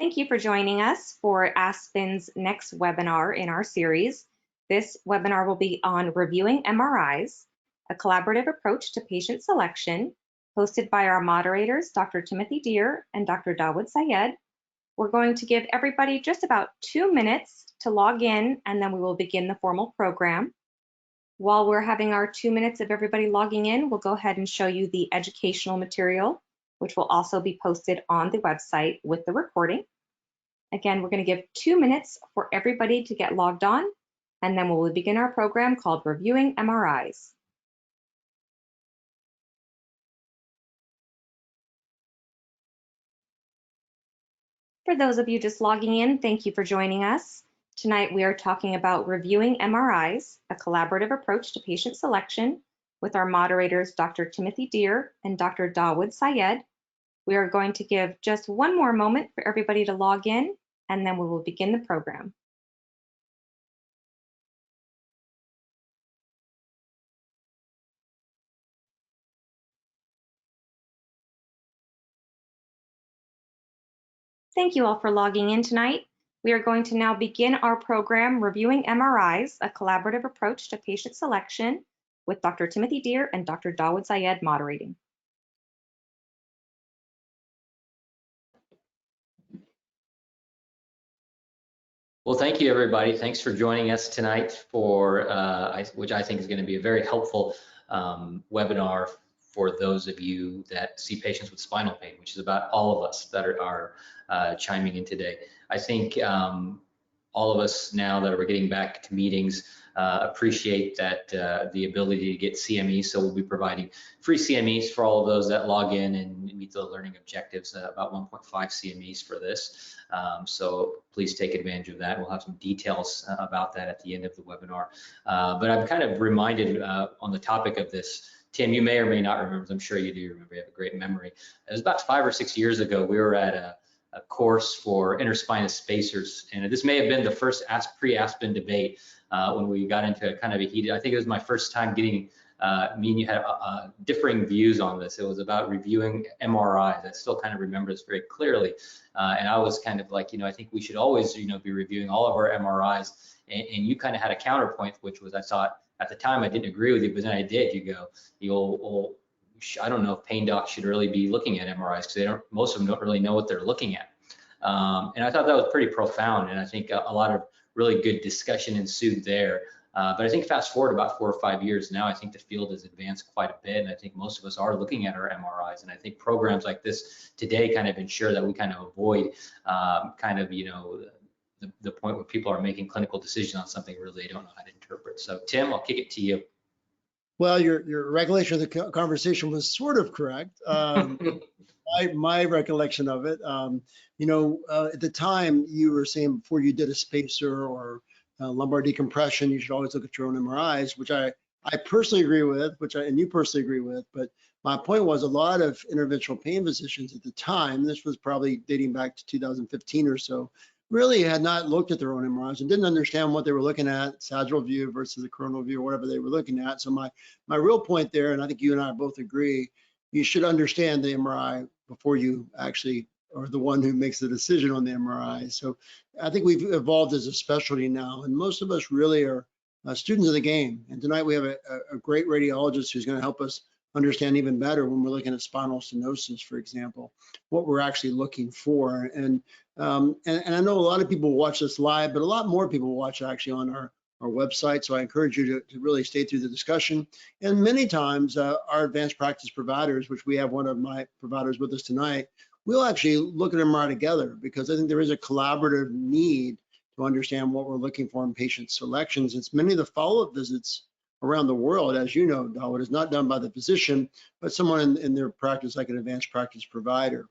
Thank you for joining us for ASPN's next webinar in our series. This webinar will be on reviewing MRIs, a collaborative approach to patient selection, hosted by our moderators, Dr. Timothy Deer and Dr. Dawood Sayed. We're going to give everybody just about 2 minutes to log in, and then we will begin the formal program. While we're having our 2 minutes of everybody logging in, we'll go ahead and show you the educational material, which will also be posted on the website with the recording. Again, we're going to give 2 minutes for everybody to get logged on, and then we'll begin our program called Reviewing MRIs. For those of you just logging in, thank you for joining us. Tonight we are talking about reviewing MRIs, a collaborative approach to patient selection, with our moderators, Dr. Timothy Deer and Dr. Dawood Sayed. We are going to give just one more moment for everybody to log in, and then we will begin the program. Thank you all for logging in tonight. We are going to now begin our program, Reviewing MRIs, a collaborative approach to patient selection, with Dr. Timothy Deer and Dr. Dawood Sayed moderating. Well, thank you, everybody. Thanks for joining us tonight for which I think is going to be a very helpful webinar for those of you that see patients with spinal pain, which is about all of us that are chiming in today. I think all of us now that we're getting back to meetings appreciate that the ability to get CMEs. So we'll be providing free CMEs for all of those that log in and meet the learning objectives, about 1.5 CMEs for this. So please take advantage of that. We'll have some details about that at the end of the webinar. But I'm kind of reminded on the topic of this, Tim, you may or may not remember, I'm sure you do remember, you have a great memory. It was about 5 or 6 years ago, we were at a course for interspinous spacers, and this may have been the first pre-ASPN debate when we got into kind of a heated, I think it was my first time getting, me and you had differing views on this. It was about reviewing MRIs. I still kind of remember this very clearly, and I was kind of like, I think we should always, be reviewing all of our MRIs, and you kind of had a counterpoint, which was, I thought, at the time I didn't agree with you, but then I did. I don't know if pain docs should really be looking at MRIs because most of them don't really know what they're looking at. And I thought that was pretty profound, and I think a lot of really good discussion ensued there. But I think fast forward about 4 or 5 years now, I think the field has advanced quite a bit, and I think most of us are looking at our MRIs, and I think programs like this today kind of ensure that we kind of avoid the point where people are making clinical decisions on something really they don't know how to interpret. So Tim, I'll kick it to you. Well, your recollection of the conversation was sort of correct. My recollection of it, at the time you were saying before you did a spacer or lumbar decompression, you should always look at your own MRIs, which I personally agree with, and you personally agree with. But my point was a lot of interventional pain physicians at the time, this was probably dating back to 2015 or so, really had not looked at their own MRIs and didn't understand what they were looking at, sagittal view versus the coronal view, or whatever they were looking at. So my real point there, and I think you and I both agree, you should understand the MRI before you actually are the one who makes the decision on the MRI. So I think we've evolved as a specialty now, and most of us really are students of the game. And tonight we have a great radiologist who's going to help us understand even better when we're looking at spinal stenosis, for example, what we're actually looking for. And I know a lot of people watch this live, but a lot more people watch actually on our website. So I encourage you to really stay through the discussion. And many times our advanced practice providers, which we have one of my providers with us tonight, we'll actually look at MRI together, because I think there is a collaborative need to understand what we're looking for in patient selections. It's many of the follow-up visits around the world, as you know, Dawood, is not done by the physician, but someone in their practice, like an advanced practice provider.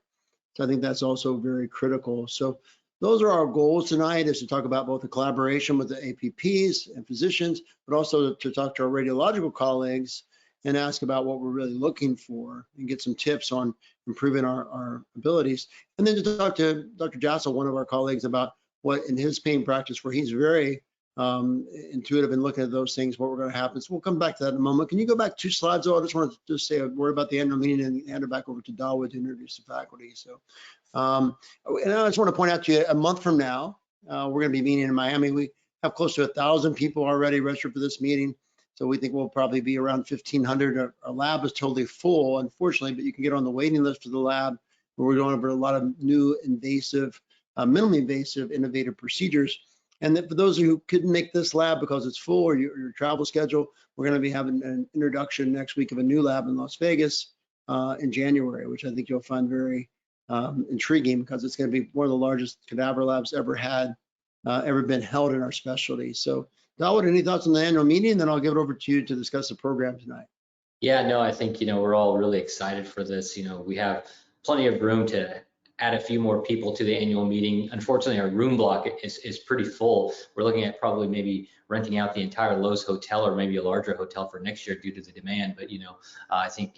So I think that's also very critical. So those are our goals tonight, is to talk about both the collaboration with the APPs and physicians, but also to talk to our radiological colleagues and ask about what we're really looking for and get some tips on improving our abilities. And then to talk to Dr. Jassel, one of our colleagues, about what in his pain practice, where he's very intuitive in looking at those things, what we're going to happen. So we'll come back to that in a moment. Can you go back 2 slides? Though I just want to just say a word about the annual meeting and hand it back over to Dawood to introduce the faculty. So, and I just want to point out to you, a month from now, we're going to be meeting in Miami. We have close to 1,000 people already registered for this meeting. So we think we'll probably be around 1,500. Our lab is totally full, unfortunately, but you can get on the waiting list for the lab. We're going over a lot of new invasive, minimally invasive, innovative procedures. And then for those of you who couldn't make this lab because it's full or your travel schedule, we're going to be having an introduction next week of a new lab in Las Vegas in January, which I think you'll find very intriguing because it's going to be one of the largest cadaver labs ever been held in our specialty. So, Dawood, any thoughts on the annual meeting? Then I'll give it over to you to discuss the program tonight. Yeah, no, I think, we're all really excited for this. We have plenty of room to add a few more people to the annual meeting. Unfortunately, our room block is pretty full. We're looking at probably maybe renting out the entire Lowe's hotel or maybe a larger hotel for next year due to the demand. But, I think,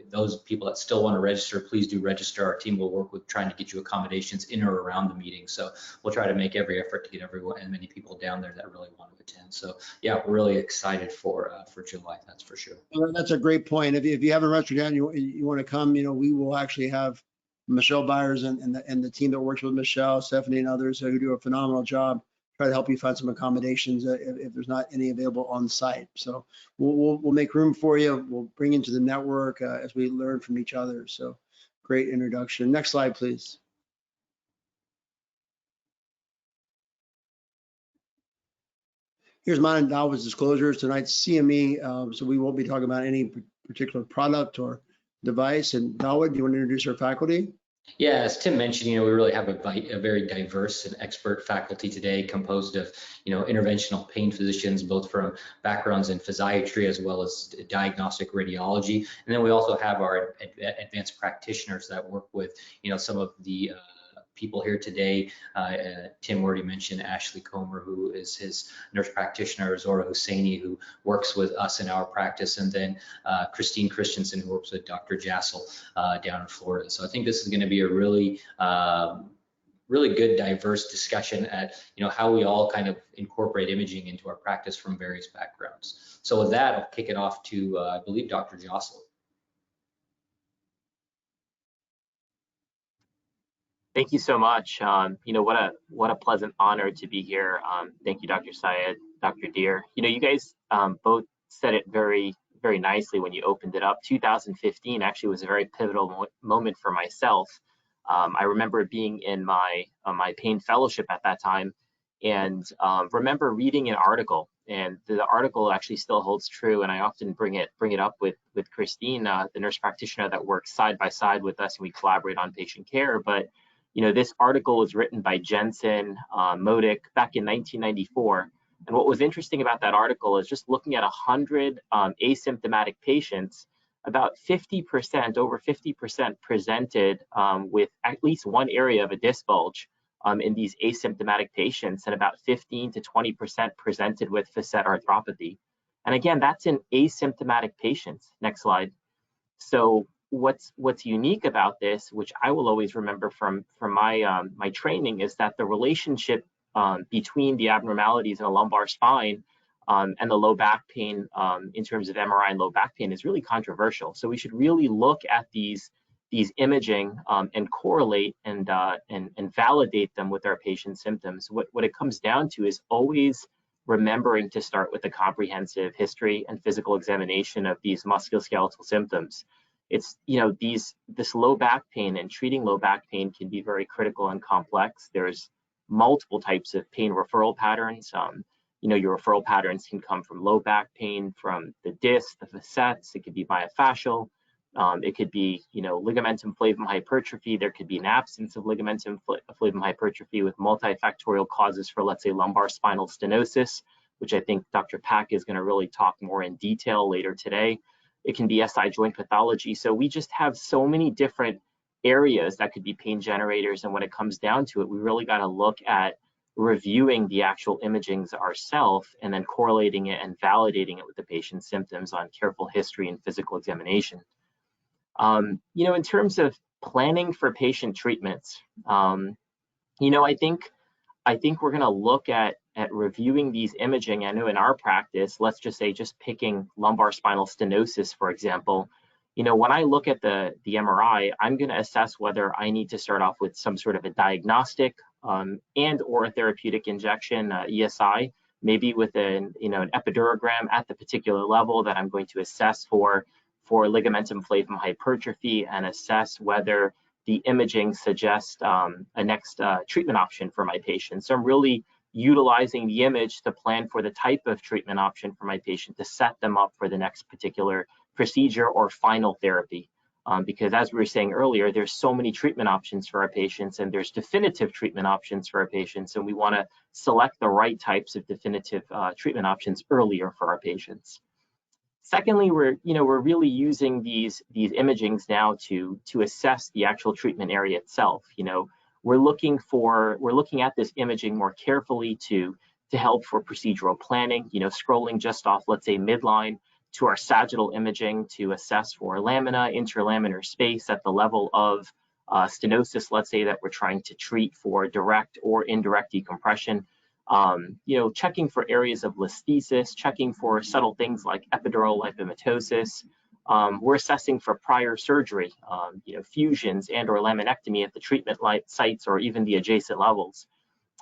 those people that still want to register, please do register. Our team will work with trying to get you accommodations in or around the meeting. So we'll try to make every effort to get everyone and many people down there that really want to attend. So yeah, we're really excited for July, that's for sure. Well, that's a great point. If you haven't registered yet and you want to come, we will actually have Michelle Byers and the team that works with Michelle, Stephanie, and others who do a phenomenal job, try to help you find some accommodations if there's not any available on site. So we'll make room for you. We'll bring you into the network as we learn from each other. So great introduction. Next slide, please. Here's mine and Dawood's disclosures. Tonight's CME, so we won't be talking about any particular product or device. And Dawood, do you want to introduce our faculty? Yeah, as Tim mentioned, we really have a very diverse and expert faculty today, composed of, interventional pain physicians, both from backgrounds in physiatry as well as diagnostic radiology. And then we also have our advanced practitioners that work with, some of the people here today. Tim already mentioned Ashley Comer, who is his nurse practitioner, Zora Husseini, who works with us in our practice, and then Christine Christensen, who works with Dr. Jassel down in Florida. So I think this is going to be a really really good, diverse discussion at how we all kind of incorporate imaging into our practice from various backgrounds. So with that, I'll kick it off to I believe Dr. Jassel. Thank you so much. What a pleasant honor to be here. Thank you, Dr. Syed, Dr. Deer. You guys both said it very, very nicely when you opened it up. 2015 actually was a very pivotal moment for myself. I remember being in my pain fellowship at that time, and remember reading an article, and the article actually still holds true. And I often bring it up with Christine, the nurse practitioner that works side by side with us, and we collaborate on patient care. But this article was written by Jensen Modick back in 1994. And what was interesting about that article is just looking at 100 asymptomatic patients, about 50%, over 50% presented with at least one area of a disc bulge in these asymptomatic patients, and about 15 to 20% presented with facet arthropathy. And again, that's in asymptomatic patients. Next slide. So what's unique about this, which I will always remember from my my training, is that the relationship between the abnormalities in a lumbar spine and the low back pain in terms of MRI and low back pain is really controversial. So we should really look at these imaging and correlate and validate them with our patient's symptoms. What it comes down to is always remembering to start with a comprehensive history and physical examination of these musculoskeletal symptoms. It's, this low back pain, and treating low back pain can be very critical and complex. There's multiple types of pain referral patterns. Your referral patterns can come from low back pain, from the disc, the facets. It could be myofascial. It could be, ligamentum flavum hypertrophy. There could be an absence of ligamentum flavum hypertrophy with multifactorial causes for, let's say, lumbar spinal stenosis, which I think Dr. Pack is going to really talk more in detail later today. It can be SI joint pathology. So we just have so many different areas that could be pain generators. And when it comes down to it, we really got to look at reviewing the actual imagings ourselves and then correlating it and validating it with the patient's symptoms on careful history and physical examination. In terms of planning for patient treatments, I think we're going to look at at reviewing these imaging, I know in our practice, let's just say just picking lumbar spinal stenosis, for example, when I look at the MRI, I'm going to assess whether I need to start off with some sort of a diagnostic and or a therapeutic injection, ESI, maybe with an epidurogram at the particular level that I'm going to assess for ligamentum flavum hypertrophy, and assess whether the imaging suggests a next treatment option for my patient. So I'm really utilizing the image to plan for the type of treatment option for my patient to set them up for the next particular procedure or final therapy. Because as we were saying earlier, there's so many treatment options for our patients, and there's definitive treatment options for our patients, and we want to select the right types of definitive treatment options earlier for our patients. Secondly, we're really using these imagings now to assess the actual treatment area itself. We're looking at this imaging more carefully to help for procedural planning. Scrolling just off, let's say, midline to our sagittal imaging to assess for lamina, interlaminar space at the level of stenosis, let's say, that we're trying to treat for direct or indirect decompression. Checking for areas of listhesis, checking for subtle things like epidural lipomatosis. We're assessing for prior surgery, fusions and or laminectomy at the treatment sites or even the adjacent levels.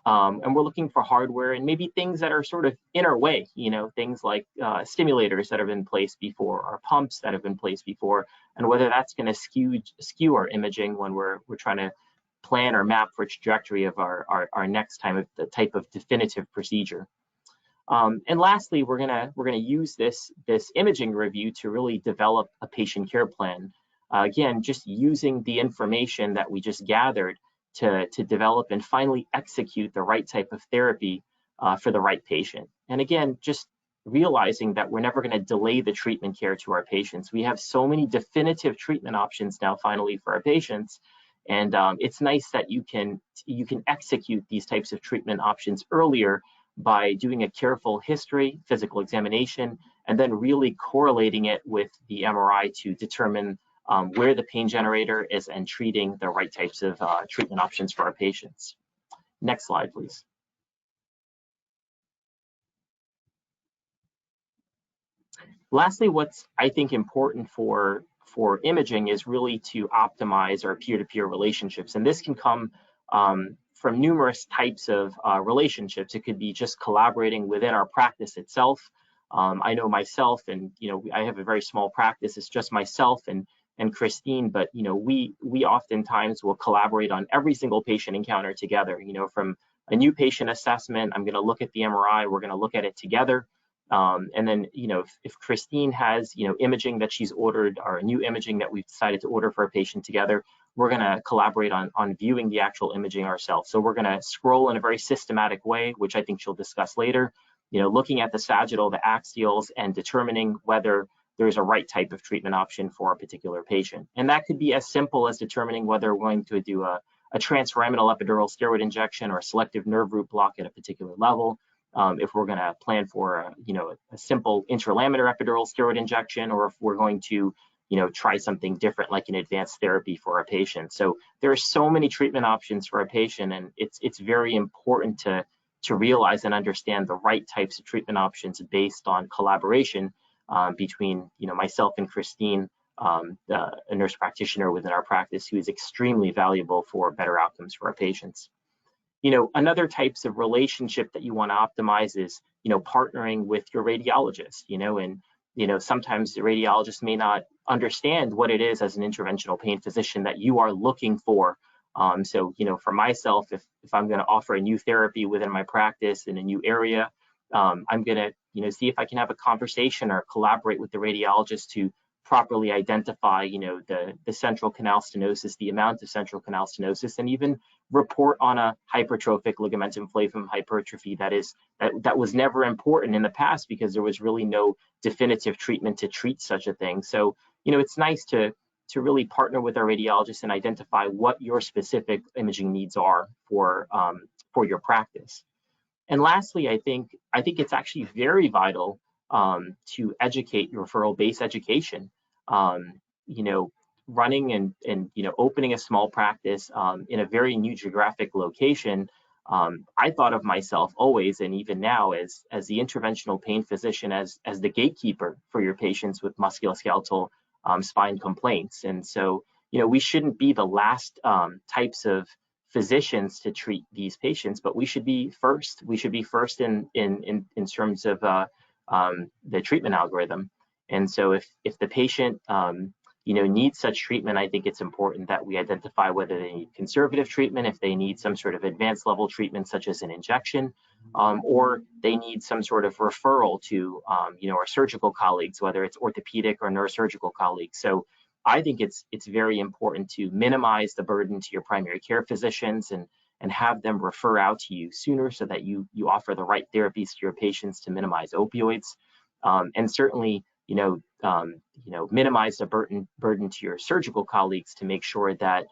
And we're looking for hardware and maybe things that are sort of in our way, things like stimulators that have been placed before, or pumps that have been placed before, and whether that's going to skew our imaging when we're trying to plan or map for trajectory of our next type of definitive procedure. And lastly, we're gonna use this imaging review to really develop a patient care plan. Again, just using the information that we just gathered to develop and finally execute the right type of therapy for the right patient. And again, just realizing that we're never going to delay the treatment care to our patients. We have so many definitive treatment options now finally for our patients. And it's nice that you can execute these types of treatment options earlier by doing a careful history, physical examination, and then really correlating it with the MRI to determine where the pain generator is and treating the right types of treatment options for our patients. Next slide, please. Lastly, what's I think important for imaging is really to optimize our peer-to-peer relationships. And this can come from numerous types of relationships. It could be just collaborating within our practice itself. I know myself, and I have a very small practice. It's just myself and Christine, but we oftentimes will collaborate on every single patient encounter together. From a new patient assessment, I'm going to look at the MRI. We're going to look at it together. And then, if Christine has, imaging that she's ordered, or a new imaging that we've decided to order for a patient together, we're going to collaborate on viewing the actual imaging ourselves. So we're going to scroll in a very systematic way, which I think she'll discuss later, looking at the sagittal, the axials, and determining whether there's a right type of treatment option for a particular patient. And that could be as simple as determining whether we're going to do a transforaminal epidural steroid injection or a selective nerve root block at a particular level. If we're going to plan for a simple intralaminar epidural steroid injection, or if we're going to try something different like an advanced therapy for a patient. So there are so many treatment options for a patient, and it's very important to realize and understand the right types of treatment options based on collaboration between myself and Christine, a nurse practitioner within our practice, who is extremely valuable for better outcomes for our patients. Another types of relationship that you want to optimize is, partnering with your radiologist, and, sometimes the radiologist may not understand what it is as an interventional pain physician that you are looking for. So, for myself, if I'm going to offer a new therapy within my practice in a new area, I'm going to, see if I can have a conversation or collaborate with the radiologist to properly identify, the central canal stenosis, the amount of central canal stenosis, and even report on a hypertrophic ligamentum flavum hypertrophy that was never important in the past because there was really no definitive treatment to treat such a thing. So, it's nice to really partner with our radiologist and identify what your specific imaging needs are for your practice. And lastly, I think it's actually very vital to educate your referral-based education. Running and opening a small practice in a very new geographic location, I thought of myself always, and even now, as the interventional pain physician, as the gatekeeper for your patients with musculoskeletal spine complaints. And so, we shouldn't be the last types of physicians to treat these patients, but we should be first. We should be first in terms of the treatment algorithm. And so if the patient needs such treatment, I think it's important that we identify whether they need conservative treatment, if they need some sort of advanced level treatment, such as an injection, or they need some sort of referral to, our surgical colleagues, whether it's orthopedic or neurosurgical colleagues. So I think it's very important to minimize the burden to your primary care physicians and have them refer out to you sooner so that you offer the right therapies to your patients to minimize opioids. And certainly, minimize the burden to your surgical colleagues to make sure that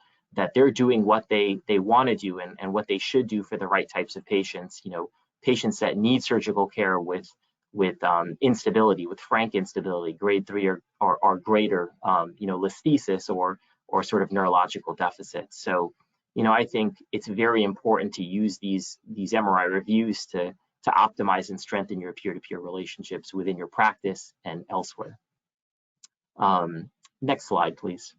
they're doing what they want to do and what they should do for the right types of patients. Patients that need surgical care with instability, with frank instability, grade 3 or greater, listhesis or sort of neurological deficits. So, I think it's very important to use these MRI reviews to optimize and strengthen your peer-to-peer relationships within your practice and elsewhere. Next slide, please.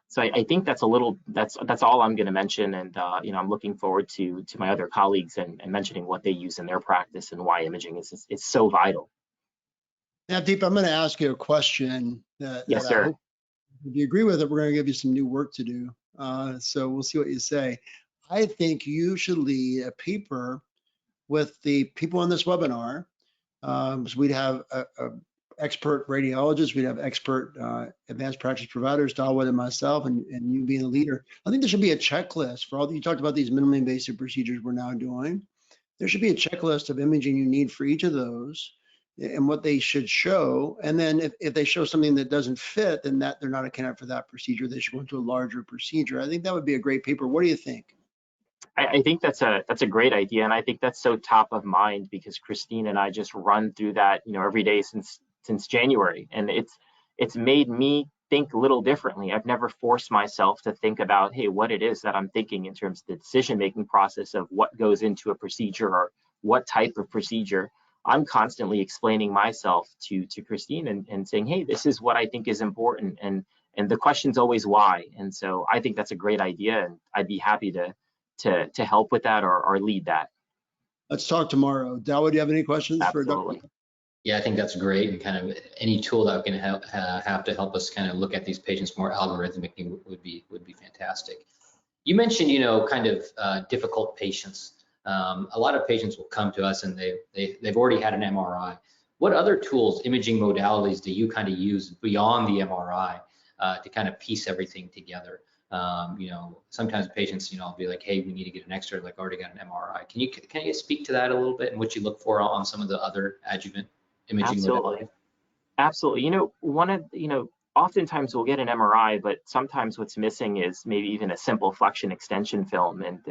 So I think that's all I'm going to mention, and I'm looking forward to my other colleagues and mentioning what they use in their practice and why imaging is so vital. Now, Deep, I'm going to ask you a question Yes, that sir. I hope, if you agree with it, we're going to give you some new work to do. So we'll see what you say. I think you should lead a paper with the people on this webinar. So we'd have a expert radiologists, we'd have expert advanced practice providers, Dawood and myself, and you being a leader. I think there should be a checklist for all. You talked about these minimally invasive procedures we're now doing. There should be a checklist of imaging you need for each of those and what they should show. And then if they show something that doesn't fit, then that they're not a candidate for that procedure. They should go into a larger procedure. I think that would be a great paper. What do you think? I think that's a great idea, and I think that's so top of mind because Christine and I just run through that every day since January, and it's made me think a little differently. I've never forced myself to think about, hey, what it is that I'm thinking in terms of the decision-making process of what goes into a procedure or what type of procedure. I'm constantly explaining myself to Christine and saying, hey, this is what I think is important, and the question's always why. And so I think that's a great idea, and I'd be happy to help with that or lead that. Let's talk tomorrow. Dawood, do you have any questions? Absolutely. For Dr.? Yeah, I think that's great, and kind of any tool that can have to help us kind of look at these patients more algorithmically would be fantastic. You mentioned, kind of difficult patients. A lot of patients will come to us and they've already had an MRI. What other tools, imaging modalities, do you kind of use beyond the MRI to kind of piece everything together? Sometimes patients, I'll be like, hey, we need to get an X-ray, like already got an MRI. Can you speak to that a little bit and what you look for on some of the other adjuvant imaging modalities? Absolutely. Oftentimes we'll get an MRI, but sometimes what's missing is maybe even a simple flexion extension film. And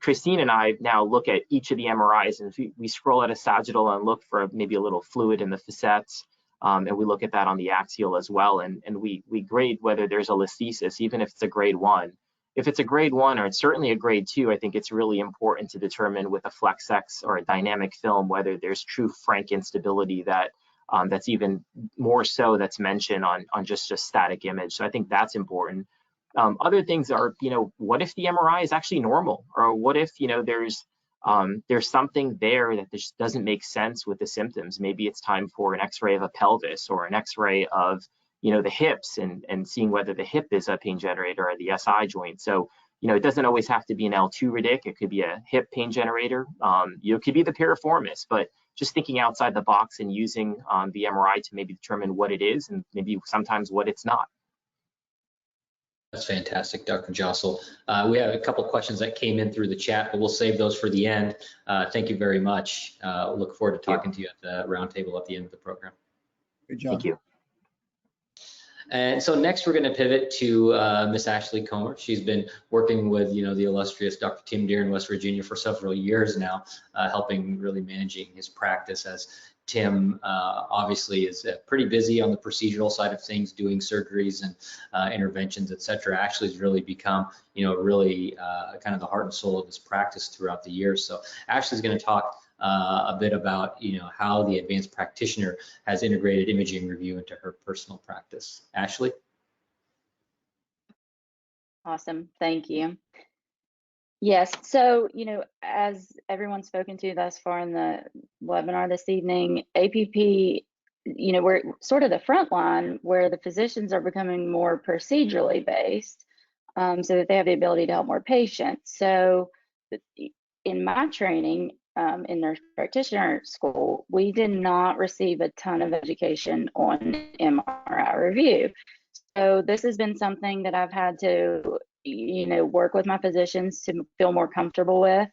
Christine and I now look at each of the MRIs, and we scroll at a sagittal and look for maybe a little fluid in the facets. And we look at that on the axial as well. And we grade whether there's a listhesis, even if it's a grade 1. If it's a grade 1 or it's certainly a grade 2, I think it's really important to determine with a FlexX or a dynamic film whether there's true frank instability that's even more so that's mentioned on just a static image. So I think that's important. Other things are, what if the MRI is actually normal, or what if there's something there that just doesn't make sense with the symptoms. Maybe it's time for an X-ray of a pelvis or an X-ray of the hips and seeing whether the hip is a pain generator or the SI joint. So it doesn't always have to be an L2 radic. It could be a hip pain generator. It could be the piriformis, but just thinking outside the box and using the MRI to maybe determine what it is and maybe sometimes what it's not. That's fantastic, Dr. Jossel. We have a couple of questions that came in through the chat, but we'll save those for the end. Thank you very much. Look forward to talking to you at the roundtable at the end of the program. Good job. Thank you. And so next we're going to pivot to Miss Ashley Comer. She's been working with, the illustrious Dr. Tim Deere in West Virginia for several years now, helping really managing his practice, as Tim obviously is pretty busy on the procedural side of things, doing surgeries and interventions, et cetera. Ashley's really become, really kind of the heart and soul of his practice throughout the years. So Ashley's going to talk a bit about, how the advanced practitioner has integrated imaging review into her personal practice. Ashley? Awesome, thank you. Yes, so, as everyone's spoken to thus far in the webinar this evening, APP, we're sort of the front line where the physicians are becoming more procedurally based, so that they have the ability to help more patients. So in my training, in nurse practitioner school, we did not receive a ton of education on MRI review. So this has been something that I've had to, work with my physicians to feel more comfortable with.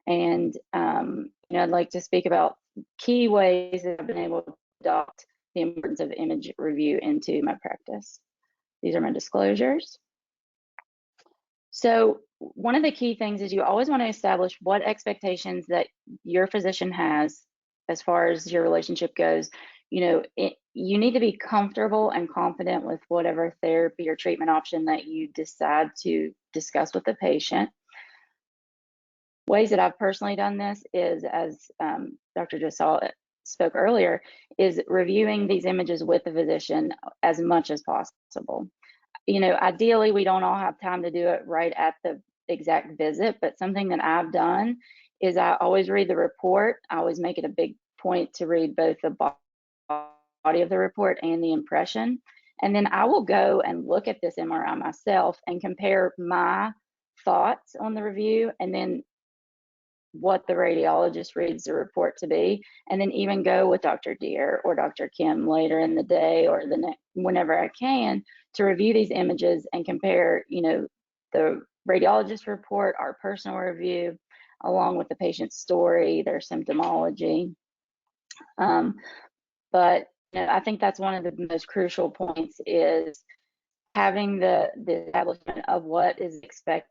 And, I'd like to speak about key ways that I've been able to adopt the importance of image review into my practice. These are my disclosures. So one of the key things is you always want to establish what expectations that your physician has as far as your relationship goes. You need to be comfortable and confident with whatever therapy or treatment option that you decide to discuss with the patient. Ways that I've personally done this is, as Dr. Jasal spoke earlier, is reviewing these images with the physician as much as possible. Ideally, we don't all have time to do it right at the exact visit, but something that I've done is I always read the report. I always make it a big point to read both the body of the report and the impression. And then I will go and look at this MRI myself and compare my thoughts on the review and then what the radiologist reads the report to be, and then even go with Dr. Deere or Dr. Kim later in the day or whenever I can to review these images and compare, the radiologist report, our personal review, along with the patient's story, their symptomology. But I think that's one of the most crucial points is having the establishment of what is expected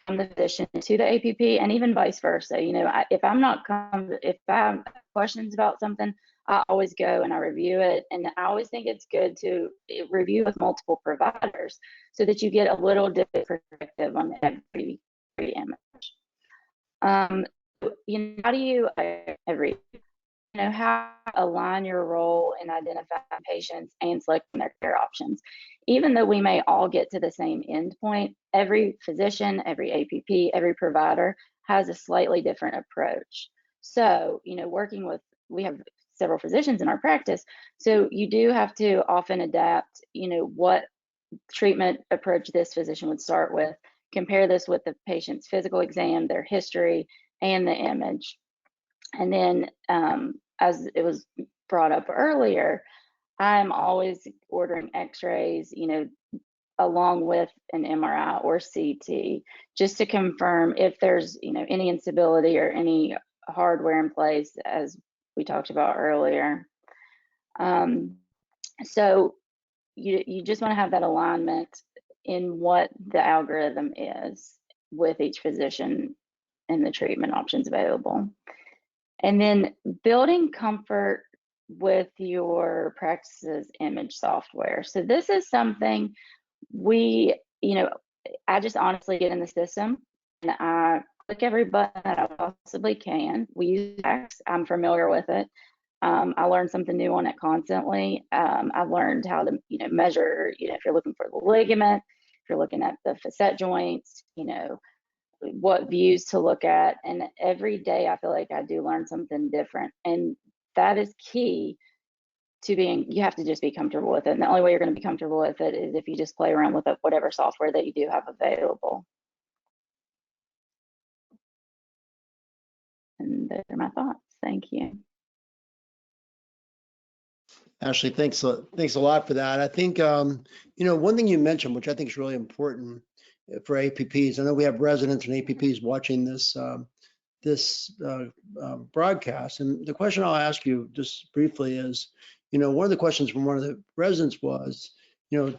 from the physician to the APP, and even vice versa. If I have questions about something, I always go and I review it, and I always think it's good to review with multiple providers so that you get a little different perspective on every image. How do you how to align your role in identifying patients and selecting their care options? Even though we may all get to the same endpoint, every physician, every APP, every provider has a slightly different approach. So, we have several physicians in our practice, so you do have to often adapt, what treatment approach this physician would start with, compare this with the patient's physical exam, their history, and the image. And then, as it was brought up earlier, I'm always ordering x-rays, along with an MRI or CT, just to confirm if there's, any instability or any hardware in place, as we talked about earlier. So you just want to have that alignment in what the algorithm is with each physician and the treatment options available. And then building comfort with your practice's image software. So this is something I just honestly get in the system and I click every button that I possibly can. We use X, I'm familiar with it. I learn something new on it constantly. I've learned how to, measure, if you're looking for the ligament, if you're looking at the facet joints, what views to look at. And every day I feel like I do learn something different. And that is key to you have to just be comfortable with it. And the only way you're going to be comfortable with it is if you just play around with whatever software that you do have available. And those are my thoughts. Thank you. Ashley, thanks a lot for that. I think, one thing you mentioned, which I think is really important for APPs. I know we have residents and APPs watching this broadcast, and the question I'll ask you just briefly is, one of the questions from one of the residents was,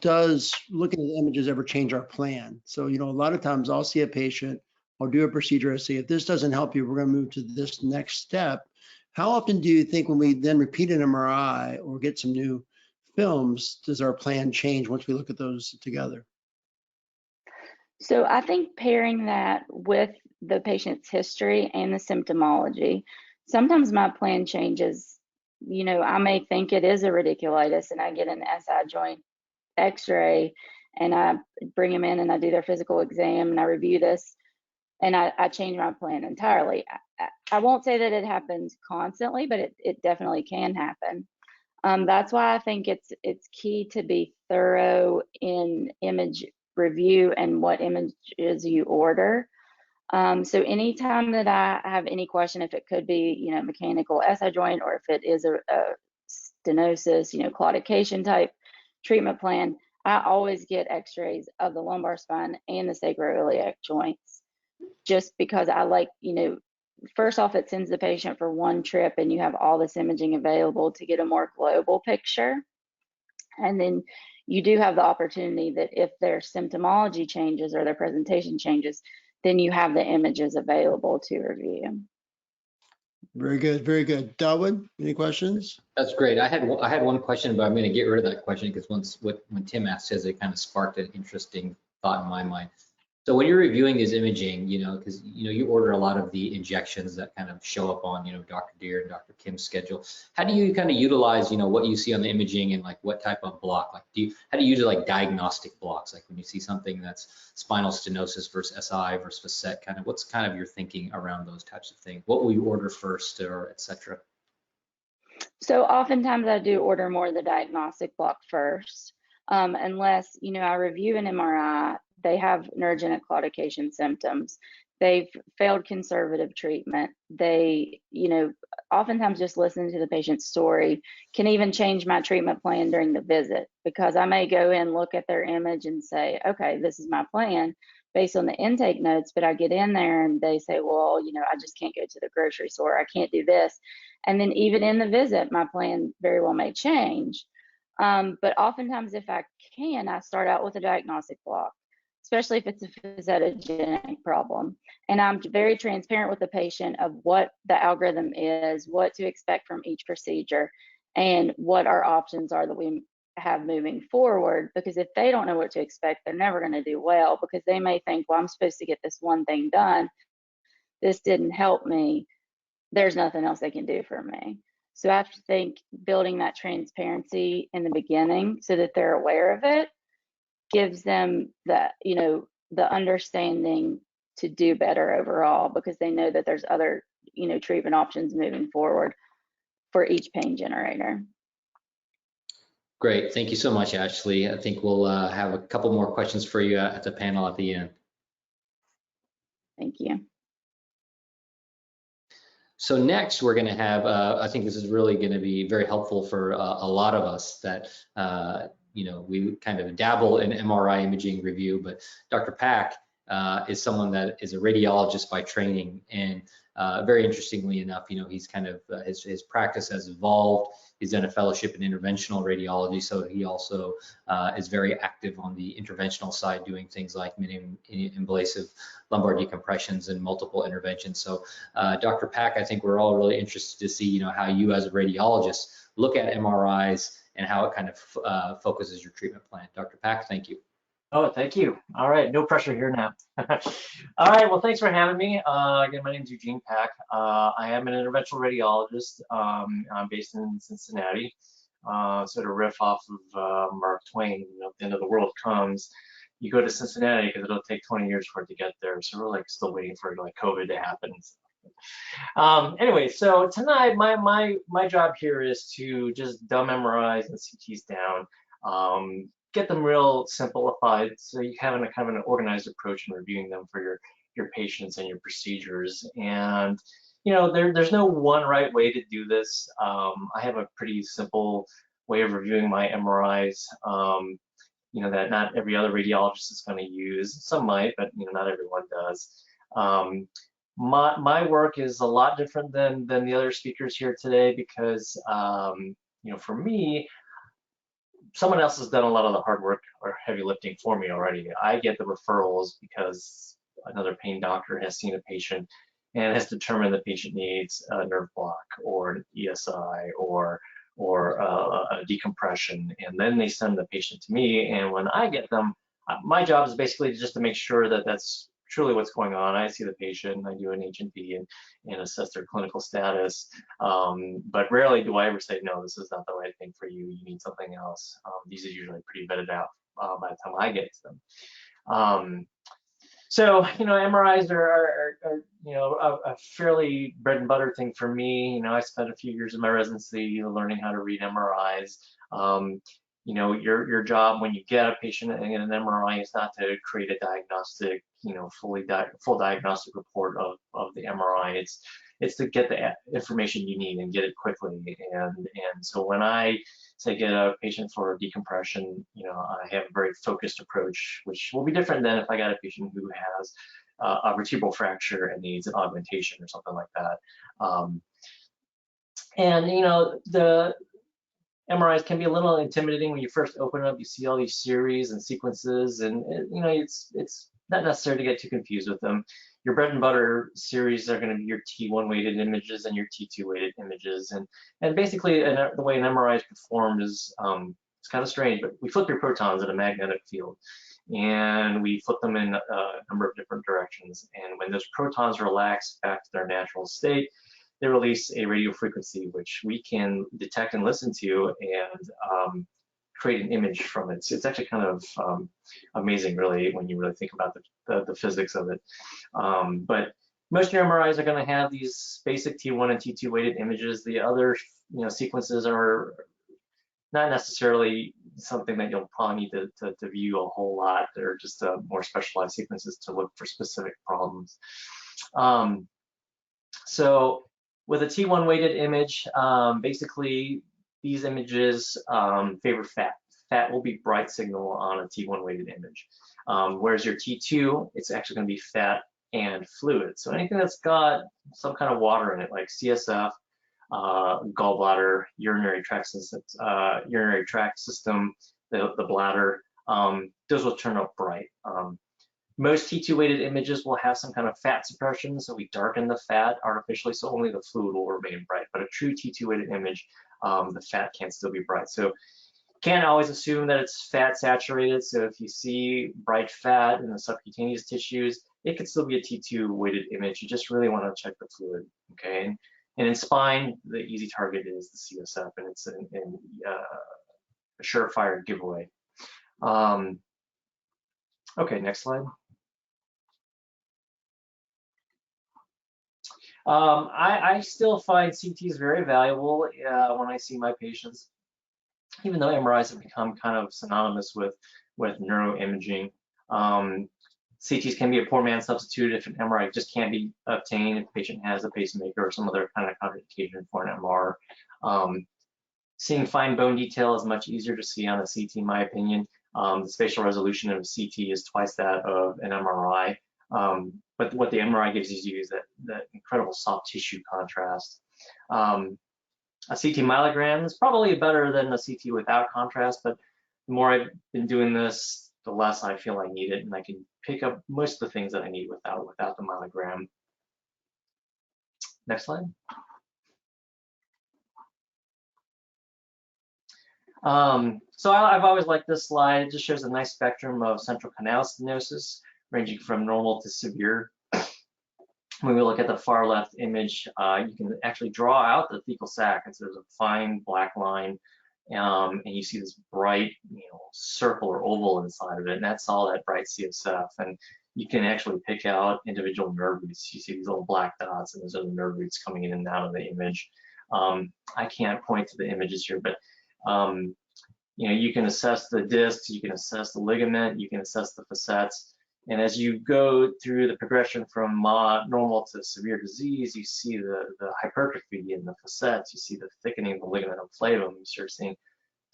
does looking at the images ever change our plan? So, a lot of times I'll see a patient, I'll do a procedure, I say, if this doesn't help you, we're going to move to this next step. How often do you think when we then repeat an MRI or get some new films, does our plan change once we look at those together? So I think pairing that with the patient's history and the symptomology, sometimes my plan changes. I may think it is a radiculitis and I get an SI joint x-ray and I bring them in and I do their physical exam and I review this and I change my plan entirely. I won't say that it happens constantly, but it definitely can happen. That's why I think it's key to be thorough in image review and what images you order. So anytime that I have any question, if it could be, mechanical SI joint, or if it is a stenosis, claudication type treatment plan, I always get x-rays of the lumbar spine and the sacroiliac joints, just because I like, first off, it sends the patient for one trip and you have all this imaging available to get a more global picture. And then you do have the opportunity that if their symptomology changes or their presentation changes, then you have the images available to review. Very good, very good. Darwin, any questions? That's great. I had one question, but I'm going to get rid of that question because when Tim asked his, it kind of sparked an interesting thought in my mind. So when you're reviewing this imaging, because you order a lot of the injections that kind of show up on Dr. Deere and Dr. Kim's schedule. How do you kind of utilize what you see on the imaging and like what type of block? Like how do you use like diagnostic blocks? Like when you see something that's spinal stenosis versus SI versus facet, what's kind of your thinking around those types of things? What will you order first, or et cetera? So oftentimes I do order more of the diagnostic block first, unless I review an MRI. They have neurogenic claudication symptoms. They've failed conservative treatment. They, oftentimes just listening to the patient's story can even change my treatment plan during the visit, because I may go in, look at their image and say, okay, this is my plan based on the intake notes, but I get in there and they say, well, I just can't go to the grocery store. I can't do this. And then even in the visit, my plan very well may change. But oftentimes if I can, I start out with a diagnostic block, especially if it's a facetogenic problem. And I'm very transparent with the patient of what the algorithm is, what to expect from each procedure, and what our options are that we have moving forward. Because if they don't know what to expect, they're never going to do well, because they may think, well, I'm supposed to get this one thing done. This didn't help me. There's nothing else they can do for me. So I have to think building that transparency in the beginning so that they're aware of it gives them the understanding to do better overall, because they know that there's other treatment options moving forward for each pain generator. Great, thank you so much, Ashley. I think we'll have a couple more questions for you at the panel at the end. Thank you. So next we're going to have, I think this is really going to be very helpful for a lot of us that we kind of dabble in MRI imaging review, but Dr. Pack is someone that is a radiologist by training, and very interestingly enough, he's kind of his practice has evolved. He's done a fellowship in interventional radiology, so he also is very active on the interventional side, doing things like invasive lumbar decompressions and multiple interventions. So Dr. Pack, I think we're all really interested to see how you as a radiologist look at MRIs and how it kind of focuses your treatment plan. Dr. Pack, thank you. Oh, thank you. All right, no pressure here now. All right, well, thanks for having me. Again, my name is Eugene Pack. I am an interventional radiologist. I'm based in Cincinnati. So to riff off of Mark Twain, the end of the world comes, you go to Cincinnati because it'll take 20 years for it to get there. So we're like still waiting for like COVID to happen. Anyway, so tonight my job here is to just dumb MRIs and CTs down. Get them real simplified so you have a kind of an organized approach in reviewing them for your patients and your procedures. And there's no one right way to do this. I have a pretty simple way of reviewing my MRIs, that not every other radiologist is going to use. Some might, but not everyone does. My work is a lot different than the other speakers here today, because for me, someone else has done a lot of the hard work or heavy lifting for me already. I get the referrals because another pain doctor has seen a patient and has determined the patient needs a nerve block or an ESI or a decompression, and then they send the patient to me. And when I get them, my job is basically just to make sure that that's truly what's going on. I see the patient, I do an H&P and assess their clinical status. But rarely do I ever say, no, this is not the right thing for you. You need something else. These are usually pretty vetted out by the time I get to them. So, MRIs are a fairly bread and butter thing for me. I spent a few years in my residency learning how to read MRIs. Your job when you get a patient in an MRI is not to create a diagnostic, full diagnostic report of the MRI. It's to get the information you need and get it quickly. And so when I say get a patient for decompression, I have a very focused approach, which will be different than if I got a patient who has a vertebral fracture and needs an augmentation or something like that. The MRIs can be a little intimidating when you first open up. You see all these series and sequences, and it's not necessary to get too confused with them. Your bread and butter series are going to be your T1 weighted images and your T2 weighted images, and basically the way an MRI is performed is it's kind of strange, but we flip your protons in a magnetic field, and we flip them in a number of different directions. And when those protons relax back to their natural state, they release a radio frequency which we can detect and listen to and create an image from it. So it's actually kind of amazing, really, when you really think about the physics of it. But most of your MRIs are going to have these basic T1 and T2 weighted images. The other sequences are not necessarily something that you'll probably need to view a whole lot. They're just more specialized sequences to look for specific problems. So with a T1 weighted image, basically these images favor fat. Fat will be bright signal on a T1 weighted image. Whereas your T2, it's actually going to be fat and fluid. So anything that's got some kind of water in it, like CSF, gallbladder, urinary tract system, the bladder, those will turn up bright. Most T2 weighted images will have some kind of fat suppression, so we darken the fat artificially, so only the fluid will remain bright. But a true T2 weighted image, the fat can still be bright. So can't always assume that it's fat saturated. So if you see bright fat in the subcutaneous tissues, it could still be a T2 weighted image. You just really want to check the fluid, okay? And in spine, the easy target is the CSF, and it's a surefire giveaway. Okay, next slide. I still find CTs very valuable when I see my patients, even though MRIs have become kind of synonymous with neuroimaging. CTs can be a poor man's substitute if an MRI just can't be obtained, if the patient has a pacemaker or some other kind of contraindication for an MR. Seeing fine bone detail is much easier to see on a CT, in my opinion. The spatial resolution of a CT is twice that of an MRI. But what the MRI gives you is that incredible soft tissue contrast. A CT myelogram is probably better than a CT without contrast, but the more I've been doing this, the less I feel I need it, and I can pick up most of the things that I need without the myelogram. Next slide. So I've always liked this slide. It just shows a nice spectrum of central canal stenosis, ranging from normal to severe. When we look at the far left image, you can actually draw out the thecal sac, and so there's a fine black line, and you see this bright, circle or oval inside of it, and that's all that bright CSF. And you can actually pick out individual nerve roots. You see these little black dots, and those are the nerve roots coming in and out of the image. I can't point to the images here, but you can assess the discs, you can assess the ligament, you can assess the facets. And as you go through the progression from normal to severe disease, you see the hypertrophy in the facets, you see the thickening of the ligamentum flavum, you start seeing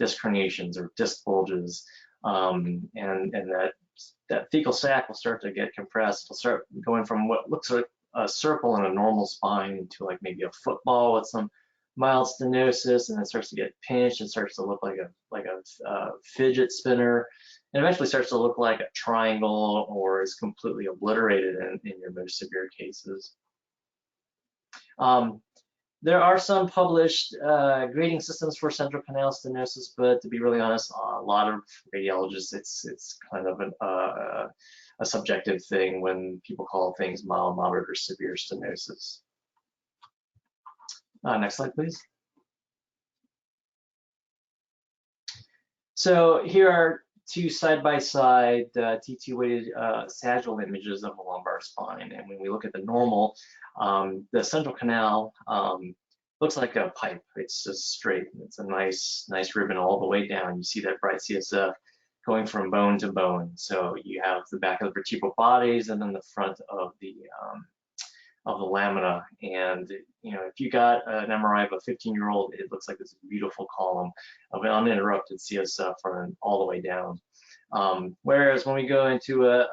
disc herniations or disc bulges, and that thecal sac will start to get compressed. It'll start going from what looks like a circle in a normal spine to like maybe a football with some mild stenosis, and then starts to get pinched and starts to look like a fidget spinner, and eventually starts to look like a triangle or is completely obliterated in your most severe cases. There are some published grading systems for central canal stenosis, but to be really honest, a lot of radiologists, it's kind of a subjective thing when people call things mild, moderate, or severe stenosis. Next slide, please. So here are two side-by-side T2 weighted sagittal images of a lumbar spine. And when we look at the normal, the central canal looks like a pipe. It's just straight. It's a nice ribbon all the way down. You see that bright CSF going from bone to bone. So you have the back of the vertebral bodies and then the front of the lamina. And you know, if you got an MRI of a 15-year-old, it looks like this beautiful column of uninterrupted CSF running all the way down. Whereas when we go into a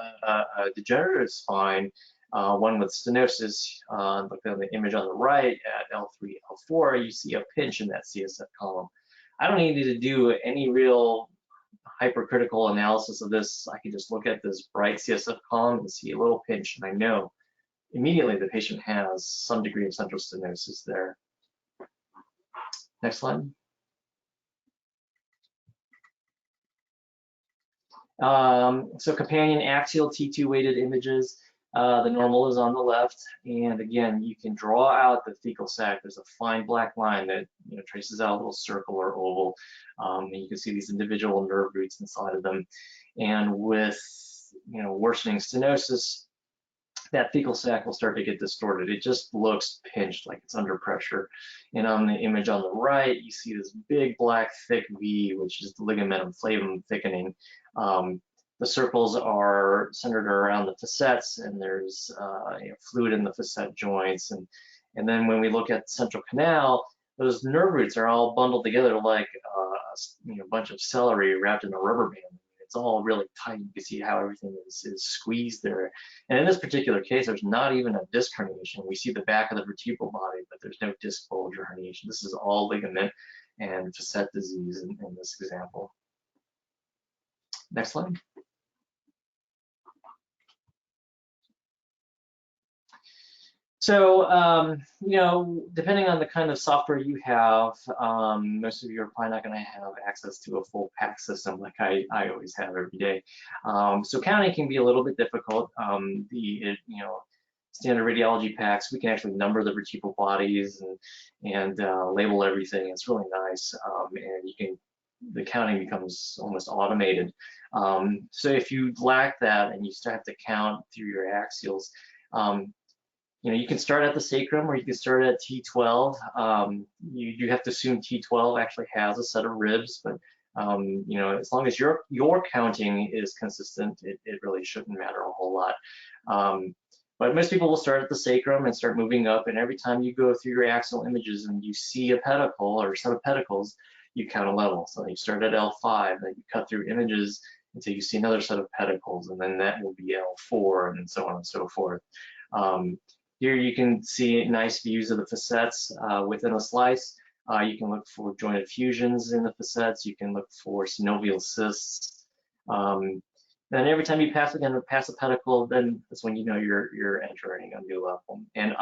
degenerative spine, one with stenosis, look at the image on the right at L3, L4, you see a pinch in that CSF column. I don't need to do any real hypercritical analysis of this. I can just look at this bright CSF column and see a little pinch, and I know immediately the patient has some degree of central stenosis there. Next slide. So companion axial T2 weighted images. The normal is on the left, and again, you can draw out the fecal sac. There's a fine black line that traces out a little circle or oval, and you can see these individual nerve roots inside of them. And with worsening stenosis, that fecal sac will start to get distorted. It just looks pinched, like it's under pressure. And on the image on the right, you see this big black thick V, which is the ligamentum flavum thickening. The circles are centered around the facets, and there's fluid in the facet joints. And then when we look at central canal, those nerve roots are all bundled together like a bunch of celery wrapped in a rubber band. It's all really tight. You can see how everything is squeezed there. And in this particular case, there's not even a disc herniation. We see the back of the vertebral body, but there's no disc bulge or herniation. This is all ligament and facet disease in this example. Next slide. So, depending on the kind of software you have, most of you are probably not going to have access to a full PAC system like I always have every day. So counting can be a little bit difficult. Standard radiology PACs, we can actually number the vertebral bodies and label everything. It's really nice, and the counting becomes almost automated. So if you lack that and you still have to count through your axials, you can start at the sacrum or you can start at T12. You have to assume T12 actually has a set of ribs, but as long as your counting is consistent, it really shouldn't matter a whole lot. But most people will start at the sacrum and start moving up, and every time you go through your axial images and you see a pedicle or a set of pedicles, you count a level. So you start at L5, then you cut through images until you see another set of pedicles, and then that will be L4, and then so on and so forth. Here you can see nice views of the facets within a slice. You can look for joint effusions in the facets. You can look for synovial cysts. Then every time you pass a pedicle, then that's when you know you're entering a new level. And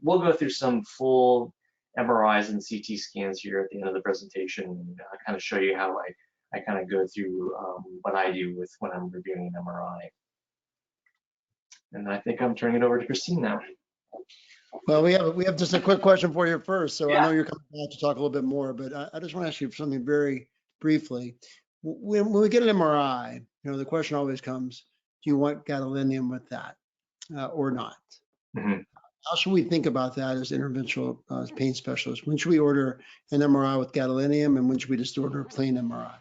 we'll go through some full MRIs and CT scans here at the end of the presentation, and kind of show you how I kind of go through what I do when I'm reviewing an MRI. And I think I'm turning it over to Christine now. Well, we have just a quick question for you first. So Yeah. I know you're coming back to talk a little bit more, but I just want to ask you something very briefly. When we get an MRI, the question always comes, do you want gadolinium with that or not? Mm-hmm. How should we think about that as interventional pain specialists? When should we order an MRI with gadolinium, and when should we just order a plain MRI?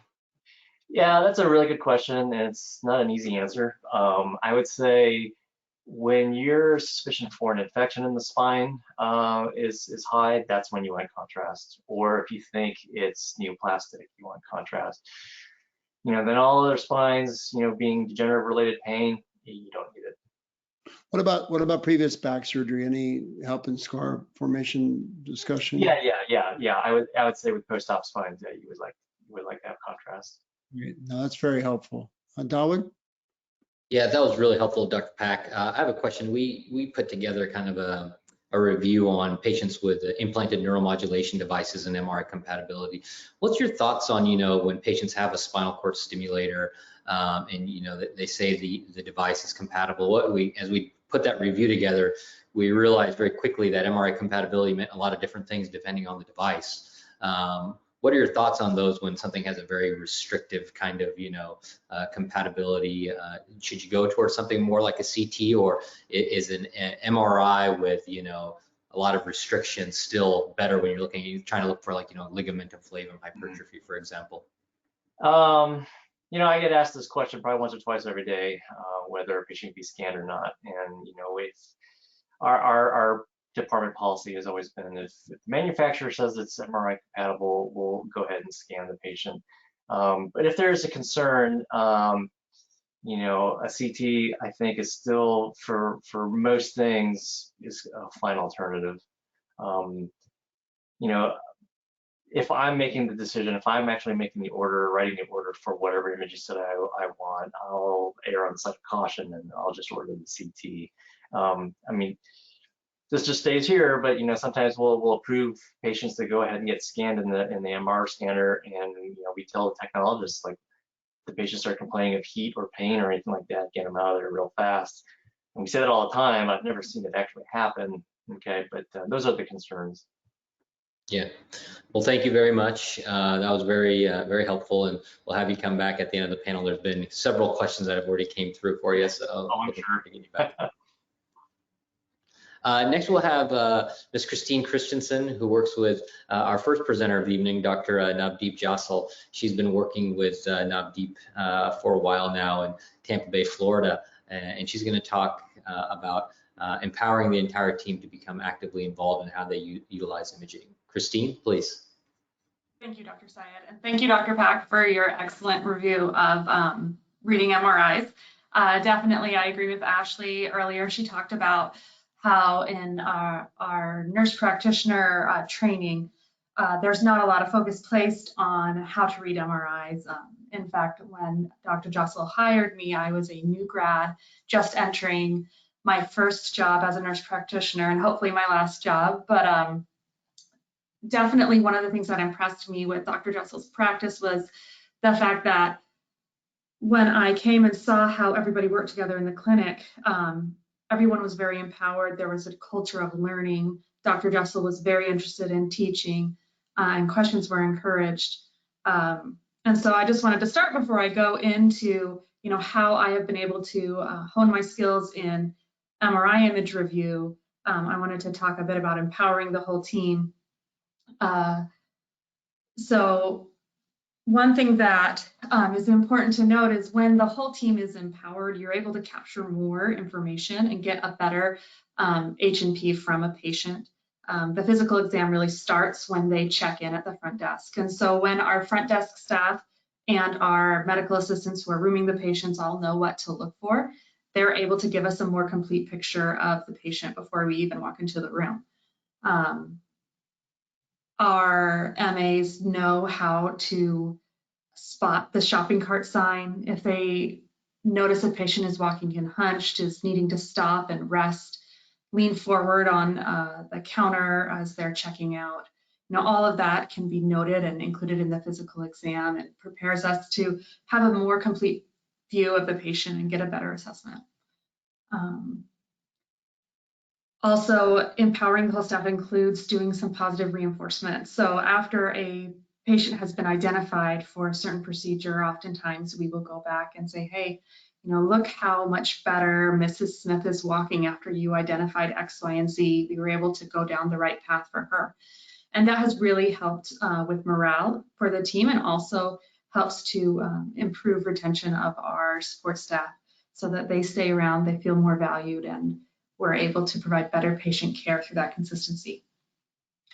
Yeah, that's a really good question, and it's not an easy answer. I would say when your suspicion for an infection in the spine is high, that's when you want contrast. Or if you think it's neoplastic, you want contrast. Then all other spines, being degenerative related pain, you don't need it. What about previous back surgery? Any help in scar formation discussion? Yeah. yeah, I would say with post-op spines that you would like to have contrast. Great. No, that's very helpful. Darwin? Yeah, that was really helpful, Dr. Pack. I have a question. We put together kind of a review on patients with implanted neuromodulation devices and MRI compatibility. What's your thoughts on, when patients have a spinal cord stimulator and, they say the device is compatible? As we put that review together, we realized very quickly that MRI compatibility meant a lot of different things depending on the device. What are your thoughts on those when something has a very restrictive kind of, compatibility? Should you go towards something more like a CT, or is an MRI with, a lot of restrictions still better when you're trying to look for like, ligamentum flavum hypertrophy, for example? I get asked this question probably once or twice every day, whether a patient can be scanned or not. And, it's our department policy has always been if the manufacturer says it's MRI compatible, we'll go ahead and scan the patient. But if there's a concern, a CT I think is still for most things is a fine alternative. If I'm making the decision, if I'm actually making the order, writing the order for whatever images that I want, I'll err on the side of caution and I'll just order the CT. This just stays here, but sometimes we'll approve patients to go ahead and get scanned in the MR scanner, and we tell the technologists, like, the patients start complaining of heat or pain or anything like that, get them out of there real fast. And we say that all the time. I've never seen it actually happen. Okay, but those are the concerns. Yeah. Well, thank you very much. That was very, very helpful, and we'll have you come back at the end of the panel. There's been several questions that have already came through for you, so I'm sure. to get you back. Next, we'll have Ms. Christine Christensen, who works with our first presenter of the evening, Dr. Navdeep Jassal. She's been working with Navdeep for a while now in Tampa Bay, Florida, and she's going to talk about empowering the entire team to become actively involved in how they utilize imaging. Christine, please. Thank you, Dr. Syed, and thank you, Dr. Pack, for your excellent review of reading MRIs. Definitely, I agree with Ashley earlier. She talked about how in our nurse practitioner training, there's not a lot of focus placed on how to read MRIs. In fact, when Dr. Jassal hired me, I was a new grad, just entering my first job as a nurse practitioner and hopefully my last job. But definitely one of the things that impressed me with Dr. Jassal's practice was the fact that when I came and saw how everybody worked together in the clinic, everyone was very empowered. There was a culture of learning. Dr. Jassal was very interested in teaching, and questions were encouraged. And so I just wanted to start before I go into, how I have been able to hone my skills in MRI image review. I wanted to talk a bit about empowering the whole team. So one thing that is important to note is when the whole team is empowered, you're able to capture more information and get a better H&P from a patient. The physical exam really starts when they check in at the front desk. And so when our front desk staff and our medical assistants who are rooming the patients all know what to look for, they're able to give us a more complete picture of the patient before we even walk into the room. Our MAs know how to spot the shopping cart sign. If they notice a patient is walking in hunched, is needing to stop and rest, lean forward on the counter as they're checking out. All of that can be noted and included in the physical exam. It prepares us to have a more complete view of the patient and get a better assessment. Also, empowering the whole staff includes doing some positive reinforcement. So after a patient has been identified for a certain procedure, oftentimes we will go back and say, hey, look how much better Mrs. Smith is walking after you identified X, Y, and Z. We were able to go down the right path for her. And that has really helped with morale for the team, and also helps to improve retention of our support staff so that they stay around, they feel more valued, and we're able to provide better patient care through that consistency.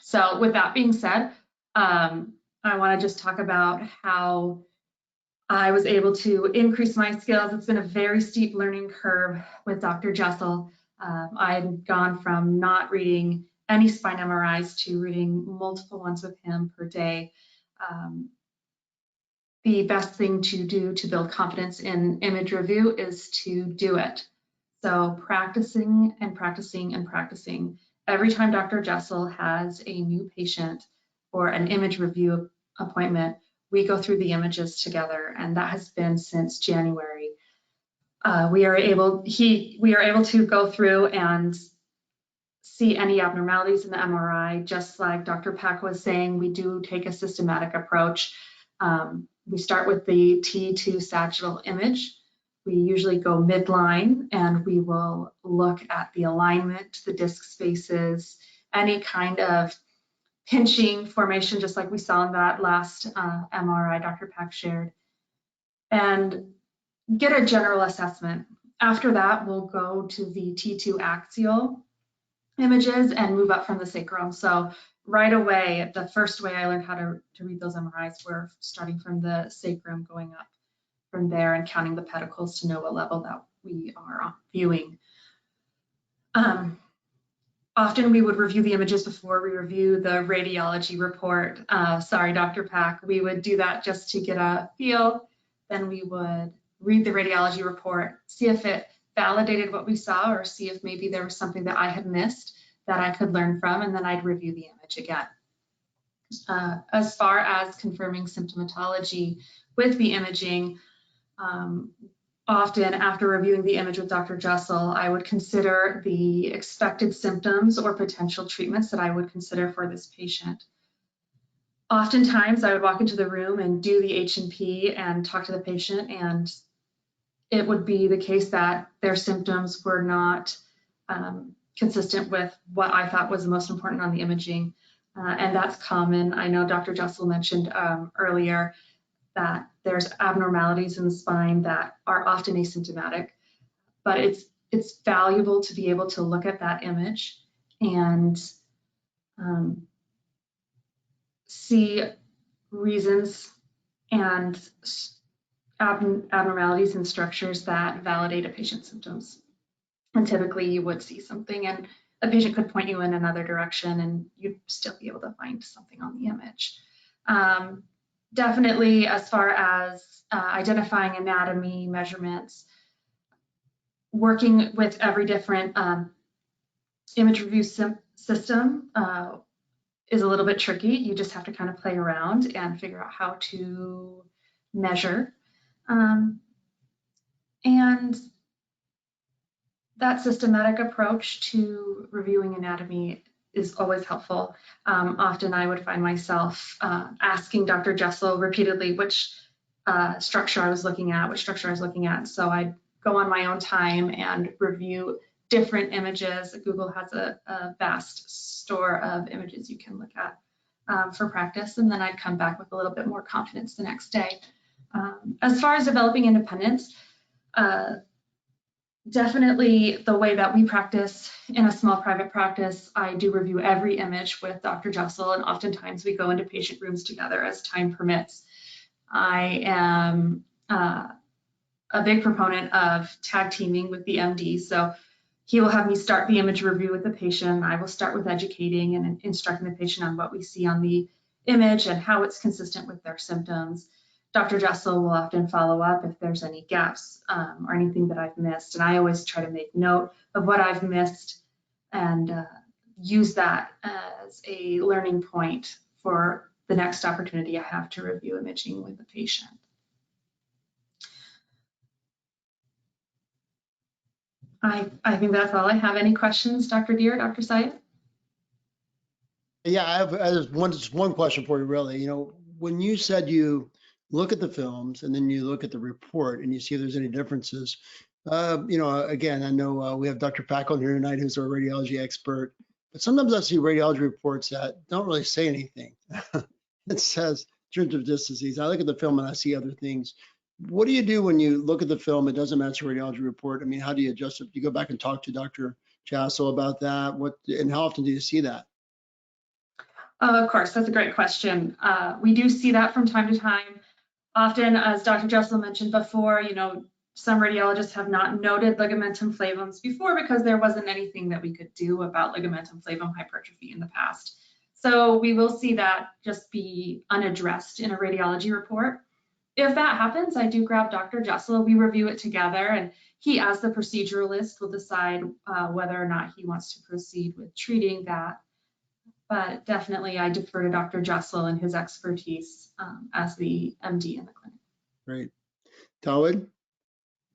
So with that being said, I want to just talk about how I was able to increase my skills. It's been a very steep learning curve with Dr. Jassal. I'd gone from not reading any spine MRIs to reading multiple ones with him per day. The best thing to do to build confidence in image review is to do it. So practicing and practicing and practicing. Every time Dr. Jessel has a new patient or an image review appointment, we go through the images together, and that has been since January. We are able to go through and see any abnormalities in the MRI. Just like Dr. Pack was saying, we do take a systematic approach. We start with the T2 sagittal image. We usually go midline, and we will look at the alignment, the disc spaces, any kind of pinching formation, just like we saw in that last MRI Dr. Pack shared, and get a general assessment. After that, we'll go to the T2 axial images and move up from the sacrum. So right away, the first way I learned how to read those MRIs were starting from the sacrum, going up from there and counting the pedicles to know what level that we are viewing. Often we would review the images before we review the radiology report. Sorry, Dr. Pack, we would do that just to get a feel. Then we would read the radiology report, see if it validated what we saw, or see if maybe there was something that I had missed that I could learn from, and then I'd review the image again. As far as confirming symptomatology with the imaging, often after reviewing the image with Dr. Jessel, I would consider the expected symptoms or potential treatments that I would consider for this patient. Oftentimes I would walk into the room and do the H&P and talk to the patient, and it would be the case that their symptoms were not consistent with what I thought was the most important on the imaging. And that's common. I know Dr. Jessel mentioned earlier that there's abnormalities in the spine that are often asymptomatic, but it's valuable to be able to look at that image and see reasons and abnormalities in structures that validate a patient's symptoms. And typically you would see something, and a patient could point you in another direction and you'd still be able to find something on the image. Definitely, as far as identifying anatomy measurements, working with every different image review system is a little bit tricky. You just have to kind of play around and figure out how to measure. And that systematic approach to reviewing anatomy is always helpful. Often I would find myself asking Dr. Jessel repeatedly which structure I was looking at, So I'd go on my own time and review different images. Google has a vast store of images you can look at for practice, and then I'd come back with a little bit more confidence the next day. As far as developing independence, definitely the way that we practice in a small private practice, I do review every image with Dr. Jessel, and oftentimes we go into patient rooms together as time permits. I am a big proponent of tag teaming with the MD, so he will have me start the image review with the patient. I will start with educating and instructing the patient on what we see on the image and how it's consistent with their symptoms. Dr. Jessel will often follow up if there's any gaps or anything that I've missed. And I always try to make note of what I've missed and use that as a learning point for the next opportunity I have to review imaging with the patient. I think that's all I have. Any questions, Dr. Deer, Dr. Syed? Yeah, I have just one question for you, really. You know, when you said you look at the films and then you look at the report and you see if there's any differences, you know, again, I know we have Dr. Pack on here tonight, who's our radiology expert, but sometimes I see radiology reports that don't really say anything. It says generative disc disease. I look at the film and I see other things. What do you do when you look at the film, it doesn't match the radiology report? I mean, how do you adjust it? Do you go back and talk to Dr. Jessel about that? And how often do you see that? Of course, that's a great question. We do see that from time to time. Often, as Dr. Jessel mentioned before, you know, some radiologists have not noted ligamentum flavums before because there wasn't anything that we could do about ligamentum flavum hypertrophy in the past. So we will see that just be unaddressed in a radiology report. If that happens, I do grab Dr. Jessel, we review it together, and he, as the proceduralist, will decide whether or not he wants to proceed with treating that. But definitely I defer to Dr. Jessel and his expertise as the MD in the clinic. Great. Tawid?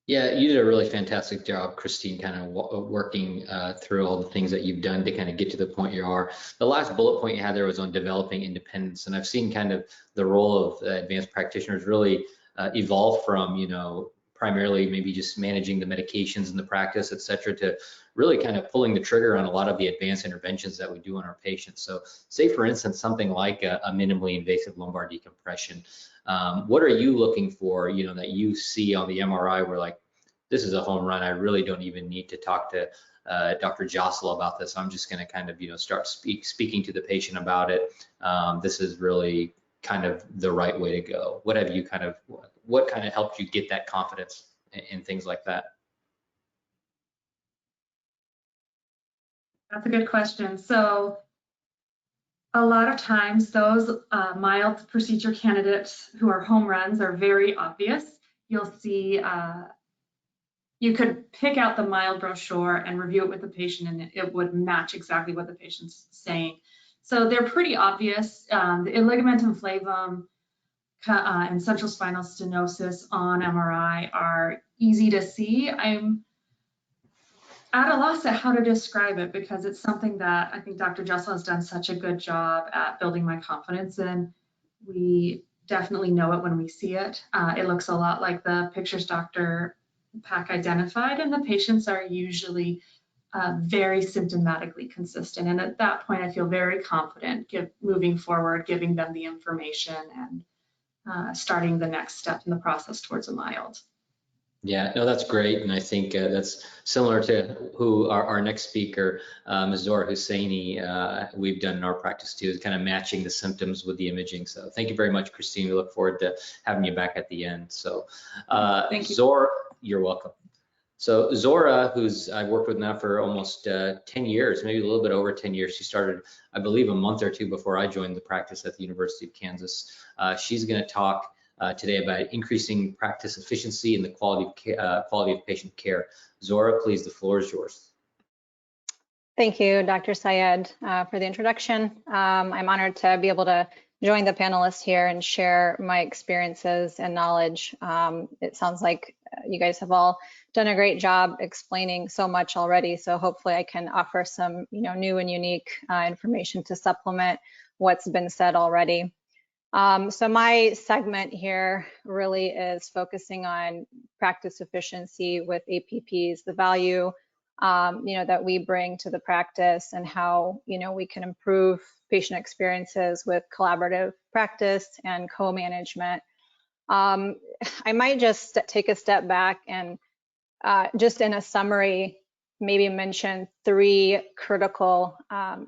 Yeah, you did a really fantastic job, Christine, kind of working through all the things that you've done to kind of get to the point you are. The last bullet point you had there was on developing independence, and I've seen kind of the role of advanced practitioners really evolve from, you know, primarily maybe just managing the medications in the practice, et cetera, to really kind of pulling the trigger on a lot of the advanced interventions that we do on our patients. So say, for instance, something like a minimally invasive lumbar decompression. What are you looking for, you know, that you see on the MRI where like, this is a home run. I really don't even need to talk to Dr. Jessel about this. I'm just going to kind of, you know, start speaking to the patient about it. This is really kind of the right way to go. What have you kind of, what kind of helped you get that confidence in things like that? That's a good question. So a lot of times those mild procedure candidates who are home runs are very obvious. You'll see, you could pick out the mild brochure and review it with the patient and it would match exactly what the patient's saying. So they're pretty obvious. The ligamentum flavum and central spinal stenosis on MRI are easy to see. I'm at a loss at how to describe it because it's something that I think Dr. Jessel has done such a good job at building my confidence in. We definitely know it when we see it. It looks a lot like the pictures Dr. Pack identified, and the patients are usually very symptomatically consistent. And at that point, I feel very confident moving forward, giving them the information and starting the next step in the process towards a mild. Yeah, no, that's great. And I think that's similar to who our next speaker, Ms. Zora Husseini, we've done in our practice too, is kind of matching the symptoms with the imaging. So thank you very much, Christine. We look forward to having you back at the end. So thank you. Zora, you're welcome. So Zora, who's I've worked with now for almost 10 years, maybe a little bit over 10 years. She started, I believe, a month or two before I joined the practice at the University of Kansas. She's going to talk today about increasing practice efficiency and the quality of patient care. Zora, please, the floor is yours. Thank you, Dr. Syed, for the introduction. I'm honored to be able to join the panelists here and share my experiences and knowledge. It sounds like you guys have all done a great job explaining so much already, so hopefully I can offer some new and unique information to supplement what's been said already. So my segment here really is focusing on practice efficiency with APPs, the value that we bring to the practice and how we can improve patient experiences with collaborative practice and co-management. I might just take a step back and just in a summary, maybe mention 3 critical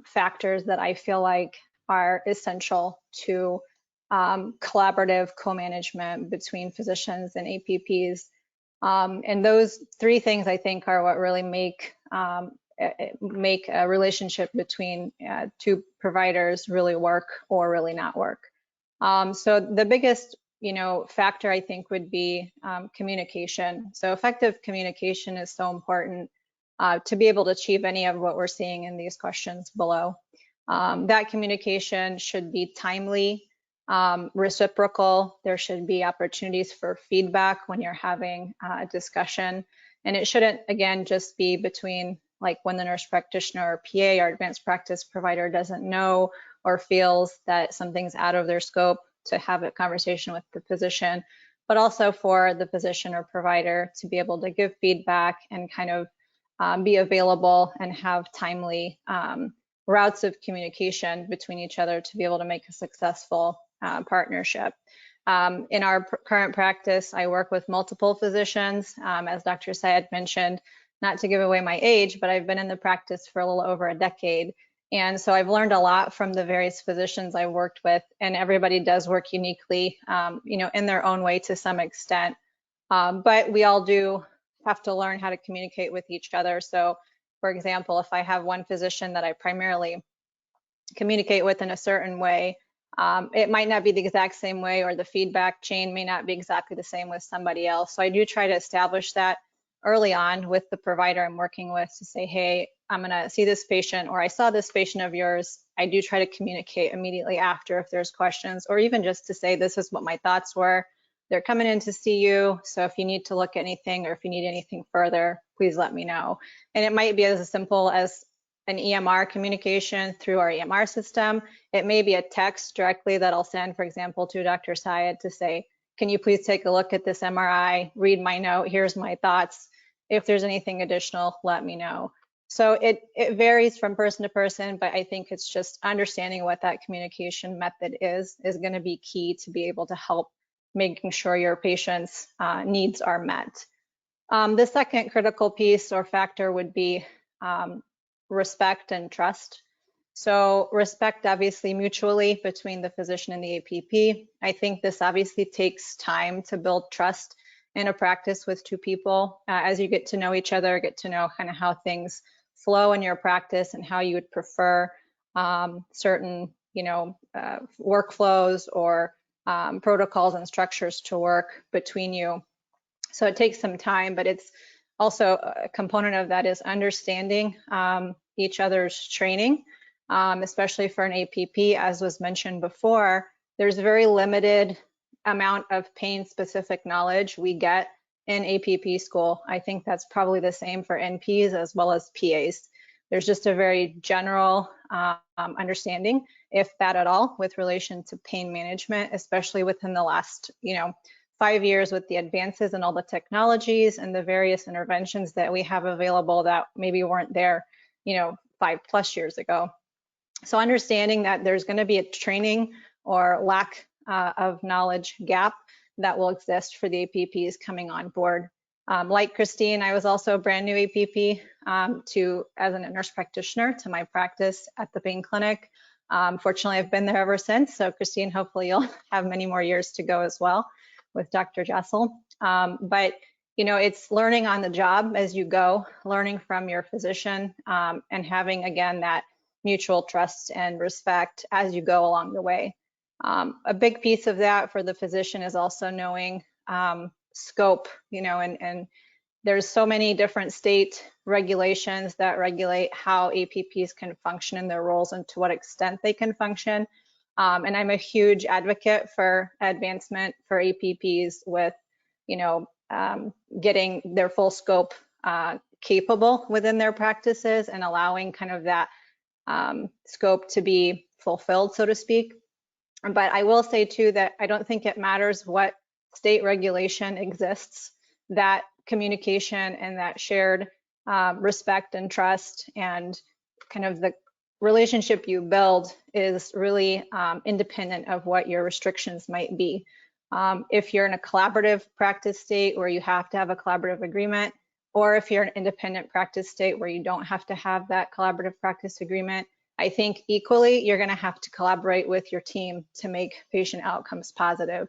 factors that I feel like are essential to collaborative co-management between physicians and APPs. And those 3 things I think are what really make a relationship between 2 providers really work or really not work. So the biggest factor I think would be communication. So effective communication is so important to be able to achieve any of what we're seeing in these questions below. That communication should be timely, reciprocal. There should be opportunities for feedback when you're having a discussion. And it shouldn't, again, just be between like when the nurse practitioner or PA or advanced practice provider doesn't know or feels that something's out of their scope to have a conversation with the physician, but also for the physician or provider to be able to give feedback and kind of be available and have timely routes of communication between each other to be able to make a successful partnership. In our current practice, I work with multiple physicians, as Dr. Syed mentioned, not to give away my age, but I've been in the practice for a little over a decade. And so I've learned a lot from the various physicians I worked with, and everybody does work uniquely, in their own way to some extent. But we all do have to learn how to communicate with each other. So for example, if I have one physician that I primarily communicate with in a certain way, it might not be the exact same way, or the feedback chain may not be exactly the same with somebody else. So I do try to establish that early on with the provider I'm working with to say, hey, I'm gonna see this patient, or I saw this patient of yours. I do try to communicate immediately after if there's questions, or even just to say, this is what my thoughts were. They're coming in to see you, so if you need to look at anything or if you need anything further, please let me know. And it might be as simple as an EMR communication through our EMR system. It may be a text directly that I'll send, for example, to Dr. Syed to say, can you please take a look at this MRI, read my note, here's my thoughts. If there's anything additional, let me know. So it varies from person to person, but I think it's just understanding what that communication method is going to be key to be able to help making sure your patient's needs are met. The second critical piece or factor would be respect and trust. So respect obviously mutually between the physician and the APP. I think this obviously takes time to build trust in a practice with two people. As you get to know each other, get to know kind of how things flow in your practice and how you would prefer certain, workflows or protocols and structures to work between you. So it takes some time, but it's also a component of that is understanding each other's training, especially for an APP. As was mentioned before, there's very limited amount of pain-specific knowledge we get in APP school. I think that's probably the same for NPs as well as PAs. There's just a very general understanding, if that at all, with relation to pain management, especially within the last, 5 years with the advances in all the technologies and the various interventions that we have available that maybe weren't there, 5+ years ago. So understanding that there's going to be a training or lack of knowledge gap that will exist for the APPs coming on board. Like Christine, I was also a brand new APP as a nurse practitioner to my practice at the pain clinic. Fortunately, I've been there ever since. So Christine, hopefully you'll have many more years to go as well with Dr. Jessel. But it's learning on the job as you go, learning from your physician, and having, again, that mutual trust and respect as you go along the way. A big piece of that for the physician is also knowing scope, and there's so many different state regulations that regulate how APPs can function in their roles and to what extent they can function. And I'm a huge advocate for advancement for APPs with, getting their full scope capable within their practices and allowing kind of that scope to be fulfilled, so to speak. But I will say too that I don't think it matters what state regulation exists, that communication and that shared respect and trust and kind of the relationship you build is really independent of what your restrictions might be. If you're in a collaborative practice state where you have to have a collaborative agreement, or if you're an independent practice state where you don't have to have that collaborative practice agreement, I think equally you're going to have to collaborate with your team to make patient outcomes positive.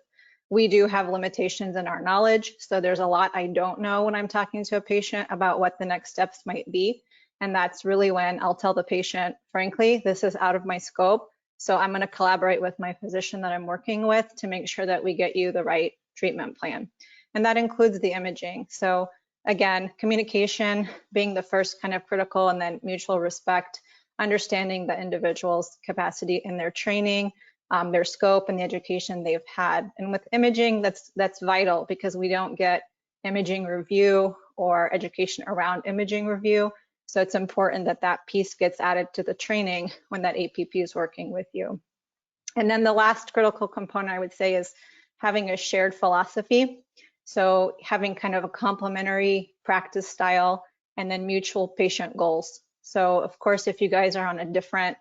We do have limitations in our knowledge, so there's a lot I don't know when I'm talking to a patient about what the next steps might be. And that's really when I'll tell the patient, frankly, this is out of my scope. So I'm going to collaborate with my physician that I'm working with to make sure that we get you the right treatment plan. And that includes the imaging. So again, communication being the first kind of critical, and then mutual respect, understanding the individual's capacity in their training, their scope and the education they've had. And with imaging, that's vital because we don't get imaging review or education around imaging review. So it's important that that piece gets added to the training when that APP is working with you. And then the last critical component I would say is having a shared philosophy. So having kind of a complementary practice style and then mutual patient goals. So of course, if you guys are on a different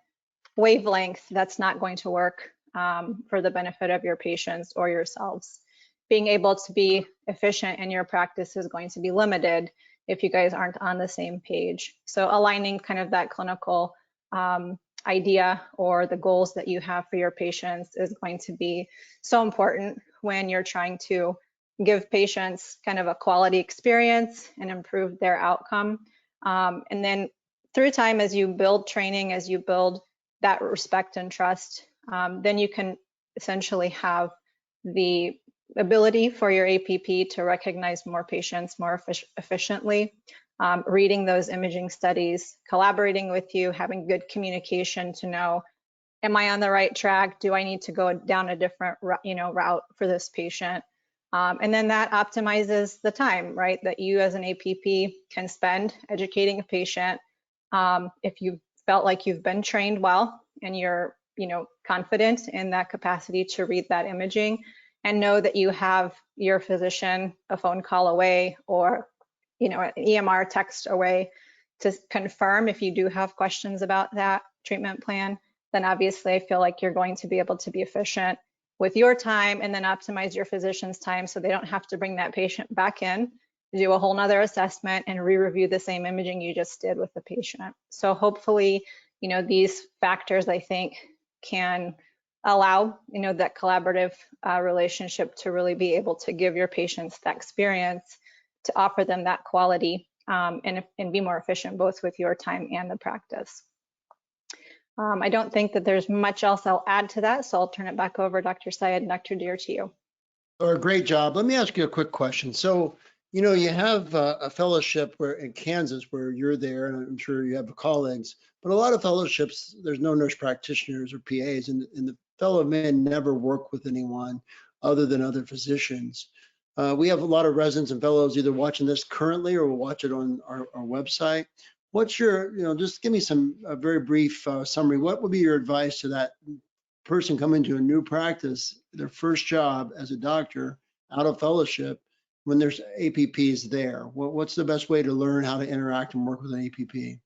wavelength, that's not going to work for the benefit of your patients or yourselves. Being able to be efficient in your practice is going to be limited if you guys aren't on the same page. So aligning kind of that clinical idea or the goals that you have for your patients is going to be so important when you're trying to give patients kind of a quality experience and improve their outcome. And then through time, as you build training, as you build that respect and trust, then you can essentially have the ability for your APP to recognize more patients more efficiently, reading those imaging studies, collaborating with you, having good communication to know, am I on the right track? Do I need to go down a different route for this patient? And then that optimizes the time, right, that you as an APP can spend educating a patient. If you felt like you've been trained well and you're confident in that capacity to read that imaging, and know that you have your physician a phone call away or an EMR text away to confirm if you do have questions about that treatment plan, then obviously I feel like you're going to be able to be efficient with your time and then optimize your physician's time so they don't have to bring that patient back in, do a whole nother assessment and re-review the same imaging you just did with the patient. So hopefully, these factors I think can allow, that collaborative relationship to really be able to give your patients that experience, to offer them that quality and be more efficient both with your time and the practice. I don't think that there's much else I'll add to that, so I'll turn it back over, Dr. Syed and Dr. Deer, to you. Great job. Let me ask you a quick question. So, you have a fellowship in Kansas where you're there, and I'm sure you have colleagues, but a lot of fellowships, there's no nurse practitioners or PAs, and the fellow men never work with anyone other than other physicians. We have a lot of residents and fellows either watching this currently or will watch it on our website. What's your, just give me a very brief summary. What would be your advice to that person coming to a new practice, their first job as a doctor out of fellowship, when there's APPs there? What's the best way to learn how to interact and work with an APP?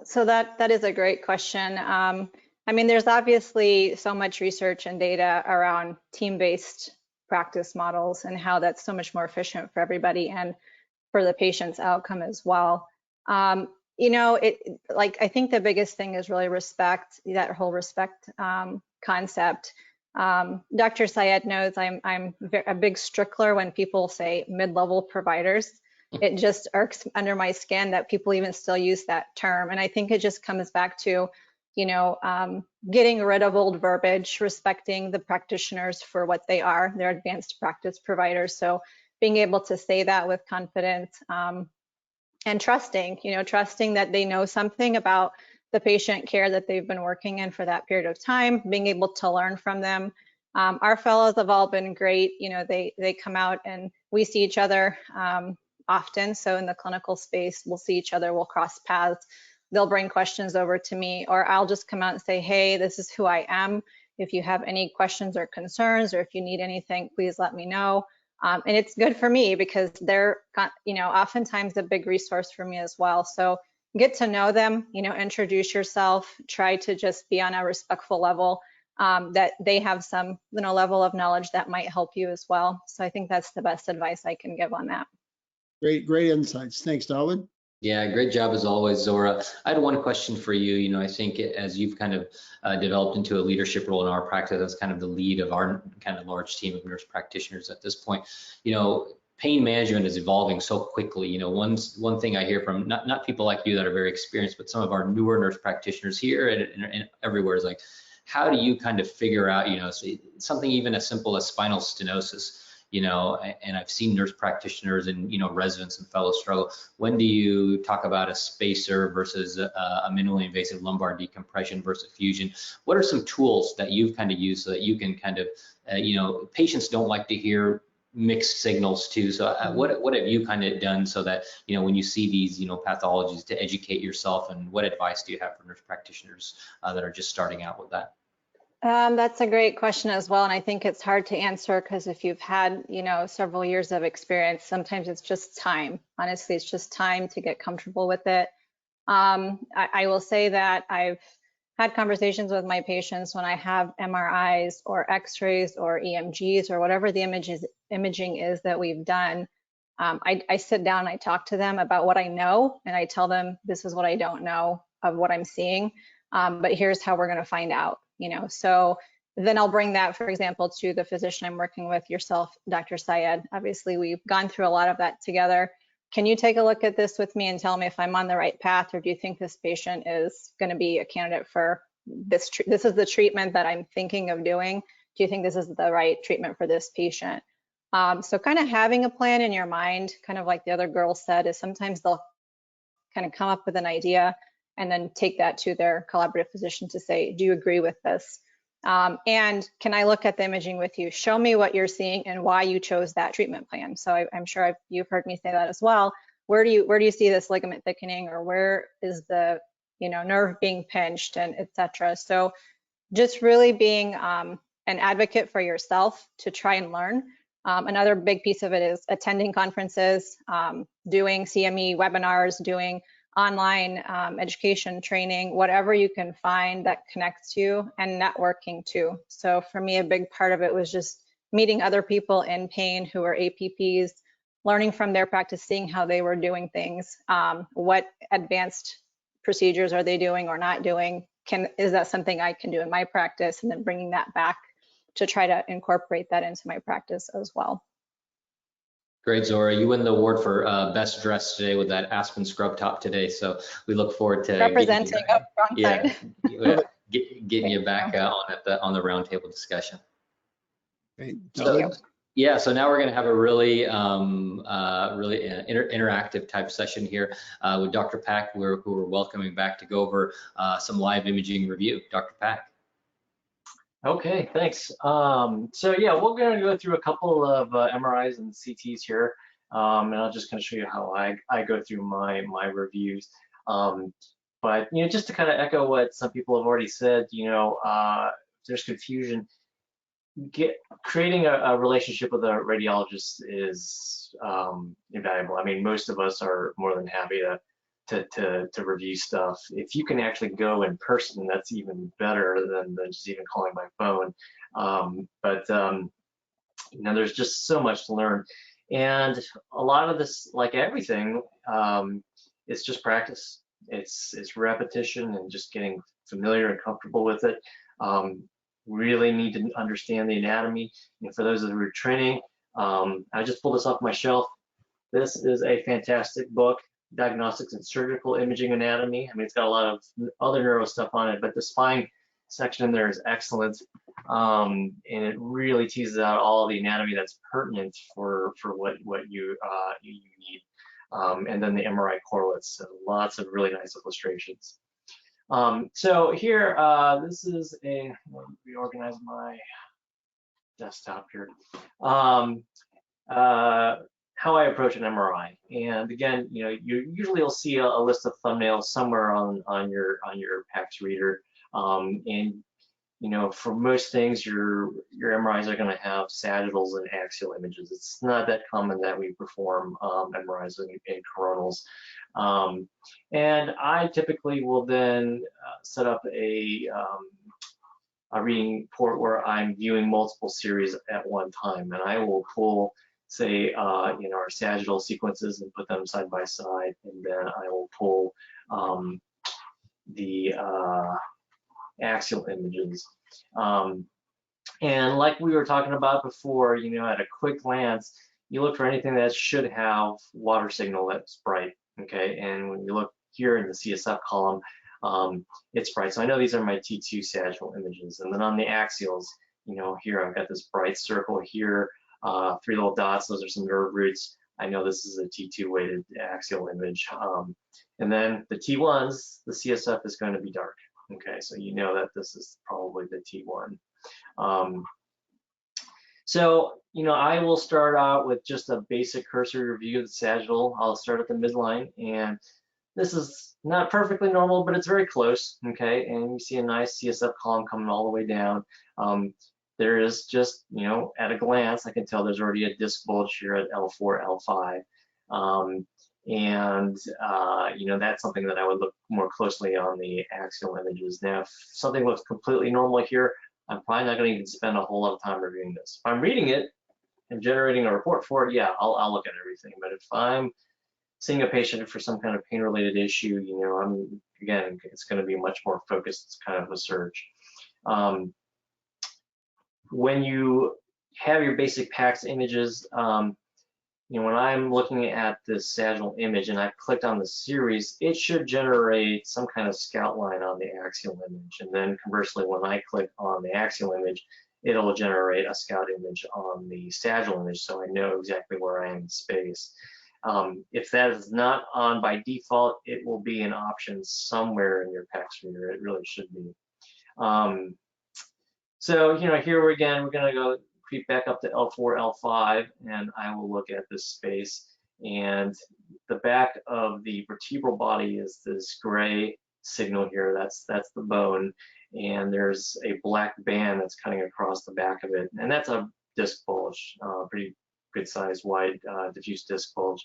So that is a great question. I mean, there's obviously so much research and data around team-based practice models and how that's so much more efficient for everybody and for the patient's outcome as well. I think the biggest thing is really respect, that whole respect concept. Dr. Syed knows I'm a big stickler when people say mid-level providers. It just irks under my skin that people even still use that term. And I think it just comes back to, getting rid of old verbiage, respecting the practitioners for what they are. They're advanced practice providers. So being able to say that with confidence and trusting that they know something about the patient care that they've been working in for that period of time, being able to learn from them. Our fellows have all been great. They come out and we see each other often. So in the clinical space, we'll see each other, we'll cross paths. They'll bring questions over to me, or I'll just come out and say, hey, this is who I am. If you have any questions or concerns, or if you need anything, please let me know. And it's good for me because they're, oftentimes a big resource for me as well. So get to know them, introduce yourself, try to just be on a respectful level, that they have some, level of knowledge that might help you as well. So I think that's the best advice I can give on that. Great insights. Thanks, Darwin. Yeah, great job as always, Zora. I had one question for you. I think as you've kind of developed into a leadership role in our practice, as kind of the lead of our kind of large team of nurse practitioners at this point, pain management is evolving so quickly. One thing I hear from not people like you that are very experienced, but some of our newer nurse practitioners here and everywhere is like, how do you kind of figure out, something even as simple as spinal stenosis? And I've seen nurse practitioners and, residents and fellows struggle. When do you talk about a spacer versus a minimally invasive lumbar decompression versus fusion? What are some tools that you've kind of used so that you can kind of, patients don't like to hear mixed signals too. So what have you kind of done so that, when you see these, pathologies to educate yourself, and what advice do you have for nurse practitioners that are just starting out with that? That's a great question as well. And I think it's hard to answer because if you've had, several years of experience, sometimes it's just time. Honestly, it's just time to get comfortable with it. I will say that I've had conversations with my patients when I have MRIs or X-rays or EMGs or whatever the imaging is that we've done. I sit down and I talk to them about what I know, and I tell them this is what I don't know of what I'm seeing, but here's how we're going to find out. So then I'll bring that, for example, to the physician I'm working with, yourself, Dr. Syed. Obviously, we've gone through a lot of that together. Can you take a look at this with me and tell me if I'm on the right path, or do you think this patient is going to be a candidate for this? This is the treatment that I'm thinking of doing. Do you think this is the right treatment for this patient? So kind of having a plan in your mind, kind of like the other girl said, is sometimes they'll kind of come up with an idea and then take that to their collaborative physician to say, do you agree with this? And can I look at the imaging with you? Show me what you're seeing and why you chose that treatment plan. So I'm sure you've heard me say that as well. Where do you see this ligament thickening, or where is the nerve being pinched, and etc. So just really being an advocate for yourself to try and learn. Another big piece of it is attending conferences, doing CME webinars, doing online education training, whatever you can find that connects you, and networking too. So for me, a big part of it was just meeting other people in pain who are APPs, learning from their practice, seeing how they were doing things, what advanced procedures are they doing or not doing, is that something I can do in my practice, and then bringing that back to try to incorporate that into my practice as well. Great, Zora. You win the award for best dressed today with that Aspen scrub top today. So we look forward to representing up front side. Getting you back on the roundtable discussion. Great. So, yeah, so now we're going to have a really interactive type session here with Dr. Pack, who we're welcoming back to go over some live imaging review. Dr. Pack. Okay, thanks. So yeah, we're going to go through a couple of MRIs and CTs here, and I'll just kind of show you how I go through my reviews. But just to kind of echo what some people have already said, if there's confusion, creating a relationship with a radiologist is invaluable. I mean, most of us are more than happy to review stuff. If you can actually go in person, that's even better than just even calling by phone. There's just so much to learn, and a lot of this, like everything, it's just practice. It's repetition and just getting familiar and comfortable with it. Really need to understand the anatomy. For those of you who are training, I just pulled this off my shelf. This is a fantastic book, Diagnostics and Surgical Imaging Anatomy. I mean, it's got a lot of other neuro stuff on it, but the spine section in there is excellent. And it really teases out all the anatomy that's pertinent for what you need. And then the MRI correlates, so lots of really nice illustrations. So here, this is let me reorganize my desktop here. How I approach an MRI, and again, usually you'll see a list of thumbnails somewhere on your PACS reader, and for most things, your MRIs are going to have sagittals and axial images. It's not that common that we perform MRIs in coronals. And I typically will then set up a reading port where I'm viewing multiple series at one time, and I will pull, say, our sagittal sequences and put them side by side, and then I will pull the axial images. And like we were talking about before, at a quick glance, you look for anything that should have water signal that's bright, okay? And when you look here in the CSF column, it's bright. So I know these are my T2 sagittal images. And then on the axials, here I've got this bright circle here, 3 little dots, those are some nerve roots. I know this is a T2 weighted axial image. And then the T1s, the CSF is going to be dark. Okay, so you know that this is probably the T1. So, I will start out with just a basic cursory review of the sagittal. I'll start at the midline, and this is not perfectly normal, but it's very close, okay? And you see a nice CSF column coming all the way down. There is just, at a glance, I can tell there's already a disc bulge here at L4, L5. That's something that I would look more closely on the axial images. Now, if something looks completely normal here, I'm probably not going to even spend a whole lot of time reviewing this. If I'm reading it and generating a report for it, yeah, I'll look at everything. But if I'm seeing a patient for some kind of pain-related issue, again, it's going to be much more focused kind of a search. when you have your basic PACS images, when I'm looking at this sagittal image and I clicked on the series, it should generate some kind of scout line on the axial image. And then conversely, when I click on the axial image, it'll generate a scout image on the sagittal image, so I know exactly where I am in space. If that is not on by default, it will be an option somewhere in your PACS reader. It really should be. So, here again, we're going to go creep back up to L4, L5, and I will look at this space. And the back of the vertebral body is this gray signal here. That's the bone. And there's a black band that's cutting across the back of it. And that's a disc bulge, pretty good sized wide diffuse disc bulge.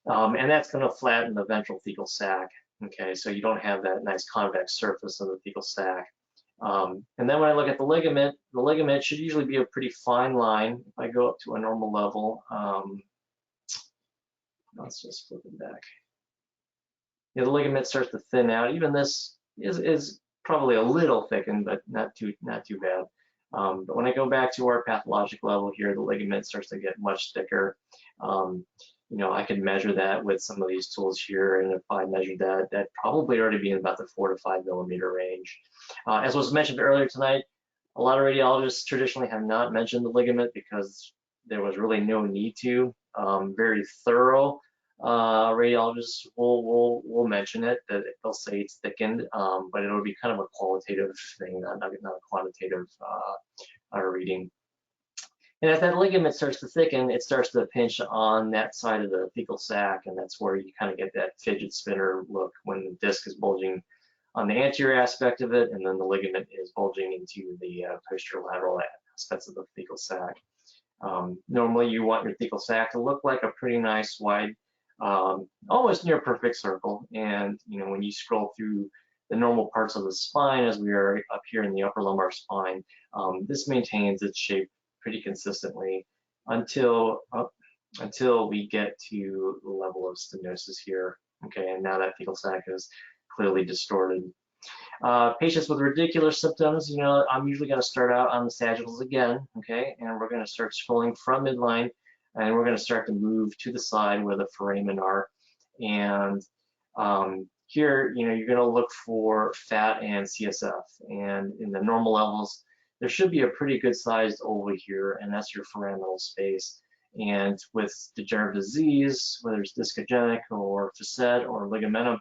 And that's going to flatten the ventral thecal sac. Okay, so you don't have that nice convex surface of the thecal sac. And then when I look at the ligament should usually be a pretty fine line. If I go up to a normal level, let's just flip it back. The ligament starts to thin out. Even this is probably a little thickened, but not too bad. But when I go back to our pathologic level here, the ligament starts to get much thicker. I could measure that with some of these tools here, and if I measured that, that'd probably already be in about the 4 to 5 millimeter range. As was mentioned earlier tonight, a lot of radiologists traditionally have not mentioned the ligament because there was really no need to. Very thorough radiologists will mention it, that they'll say it's thickened, but it'll be kind of a qualitative thing, not a quantitative reading. And as that ligament starts to thicken, it starts to pinch on that side of the thecal sac, and that's where you kind of get that fidget spinner look when the disc is bulging on the anterior aspect of it, and then the ligament is bulging into the posterior lateral aspects of the thecal sac. Normally, you want your thecal sac to look like a pretty nice wide, almost near perfect circle. And when you scroll through the normal parts of the spine, as we are up here in the upper lumbar spine, this maintains its shape pretty consistently until we get to the level of stenosis here. Okay, and now that thecal sac is clearly distorted. Patients with radicular symptoms, I'm usually going to start out on the sagittals again, okay, and we're going to start scrolling from midline, and we're going to start to move to the side where the foramen are. And here, you're going to look for fat and CSF, and in the normal levels, there should be a pretty good sized oval here, and that's your foraminal space. And with degenerative disease, whether it's discogenic or facet or ligamentum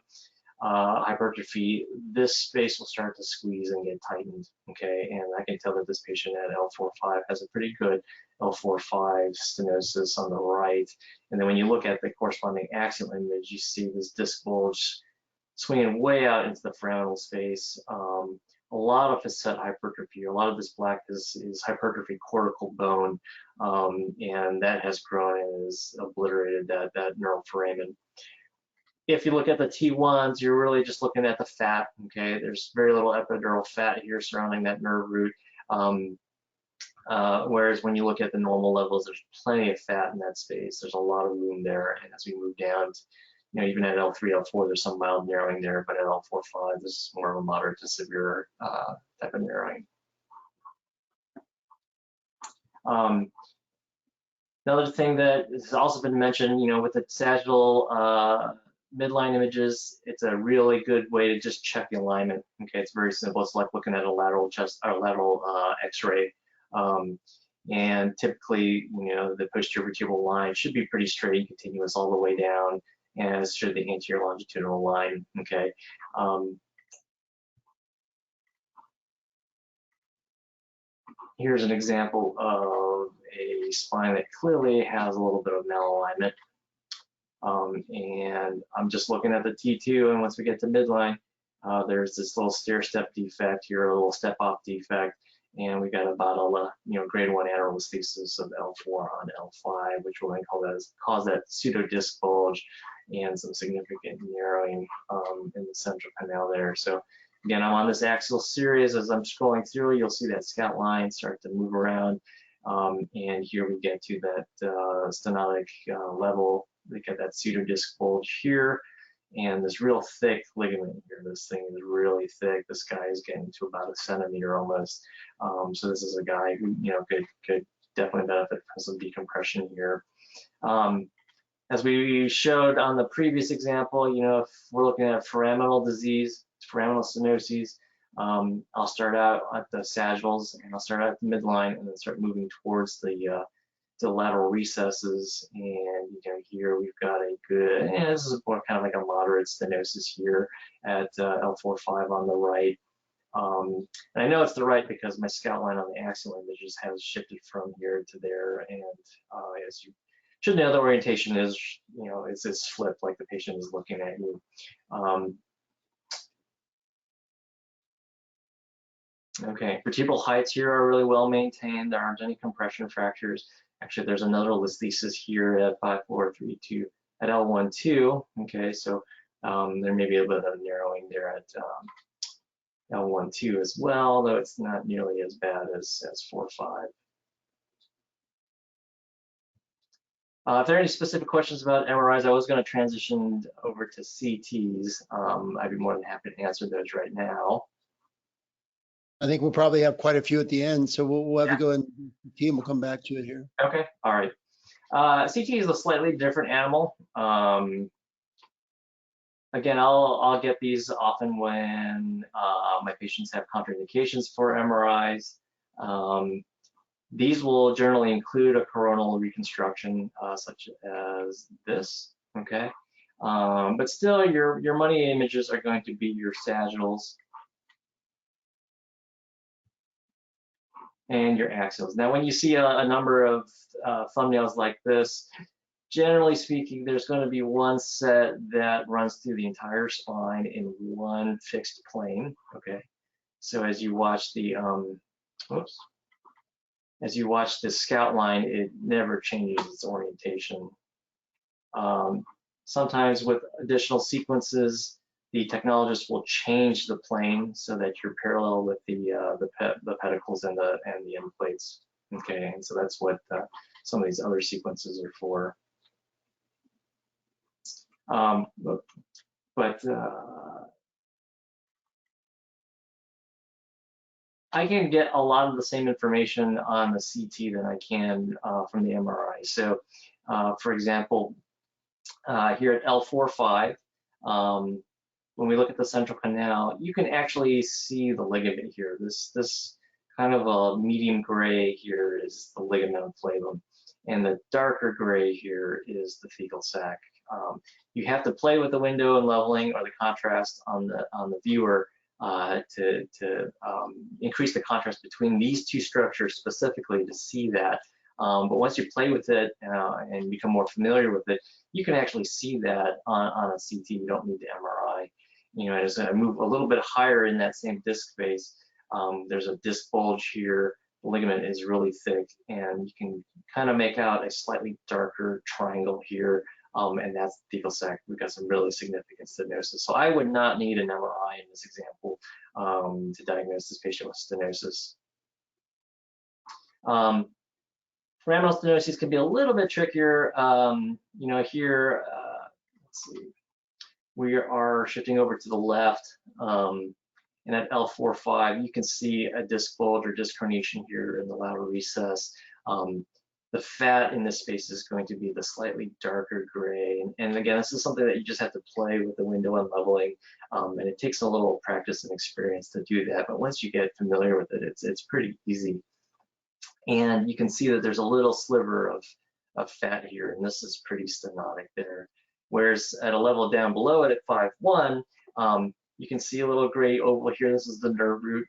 hypertrophy, this space will start to squeeze and get tightened, okay? And I can tell that this patient at L4-5 has a pretty good L4-5 stenosis on the right. And then when you look at the corresponding axial image, you see this disc bulge swinging way out into the foraminal space. A lot of facet hypertrophy, a lot of this black is hypertrophy cortical bone, and that has grown and has obliterated that neural foramen. If you look at the T1s, you're really just looking at the fat, okay? There's very little epidural fat here surrounding that nerve root, whereas when you look at the normal levels, there's plenty of fat in that space. There's a lot of room there, and as we move down, even at L3, L4, there's some mild narrowing there, but at L4-5, this is more of a moderate to severe type of narrowing. Another thing that has also been mentioned, with the sagittal midline images, it's a really good way to just check the alignment. Okay, it's very simple. It's like looking at a lateral chest or lateral X-ray. And typically, the posterior vertebral line should be pretty straight and continuous all the way down, as should the anterior longitudinal line. Okay. Here's an example of a spine that clearly has a little bit of malalignment. And I'm just looking at the T2, and once we get to midline, there's this little stair step defect here, a little step off defect, and we got about a grade 1 anarolisthesis of L4 on L5, which will then cause that pseudodisc bulge and some significant narrowing in the central canal there. So again, I'm on this axial series. As I'm scrolling through, you'll see that scout line start to move around, and here we get to that stenotic level. We get that pseudodisc bulge here, and this real thick ligament here. This thing is really thick. This guy is getting to about a centimeter almost. So this is a guy who, you know, could definitely benefit from some decompression here. As we showed on the previous example, you know, if we're looking at foraminal disease, foraminal stenosis, I'll start out at the sagittals, and I'll start out at the midline, and then start moving towards the lateral recesses. And you know, here we've got a good, this is more kind of like a moderate stenosis here at L4-5 on the right. And I know it's the right because my scout line on the axial images has shifted from here to there, and as you should know, the orientation is, you know, it's flipped like the patient is looking at you. Okay, vertebral heights here are really well maintained. There aren't any compression fractures. Actually, there's another listhesis here at 5432 at L12. Okay, so there may be a bit of narrowing there at L12 as well, though it's not nearly as bad as 4-5. If there are any specific questions about MRIs, I was going to transition over to CTs. I'd be more than happy to answer those right now. I think we'll probably have quite a few at the end, so we'll have to go and team. We'll come back to it here. Okay, all right. CT is a slightly different animal. Again, I'll get these often when my patients have contraindications for MRIs. These will generally include a coronal reconstruction, such as this. Okay, but still, your money images are going to be your sagittals and your axials. Now, when you see a number of thumbnails like this, generally speaking, there's going to be one set that runs through the entire spine in one fixed plane. Okay, so as you watch the as you watch the scout line, it never changes its orientation. Sometimes with additional sequences, the technologist will change the plane so that you're parallel with the pedicles and the end plates. Okay, and so that's what some of these other sequences are for. I can get a lot of the same information on the CT than I can from the MRI. So, for example, here at L4-5, when we look at the central canal, you can actually see the ligament here. This kind of a medium gray here is the ligamentum flavum, and the darker gray here is the fecal sac. You have to play with the window and leveling or the contrast on the viewer to increase the contrast between these two structures specifically to see that. But once you play with it and become more familiar with it, you can actually see that on a CT. You don't need the MRI. You know, as I move a little bit higher in that same disc space, there's a disc bulge here. The ligament is really thick, and you can kind of make out a slightly darker triangle here, and that's the fecal sac. We've got some really significant stenosis. So I would not need an MRI in this example to diagnose this patient with stenosis. Foraminal stenosis can be a little bit trickier. You know, here, let's see, we are shifting over to the left, and at L4-5, you can see a disc bulge or disc herniation here in the lateral recess. The fat in this space is going to be the slightly darker gray. And again, this is something that you just have to play with the window and leveling. And it takes a little practice and experience to do that. But once you get familiar with it, it's pretty easy. And you can see that there's a little sliver of fat here, and this is pretty stenotic there. Whereas at a level down below it at 5-1, you can see a little gray oval here. This is the nerve root,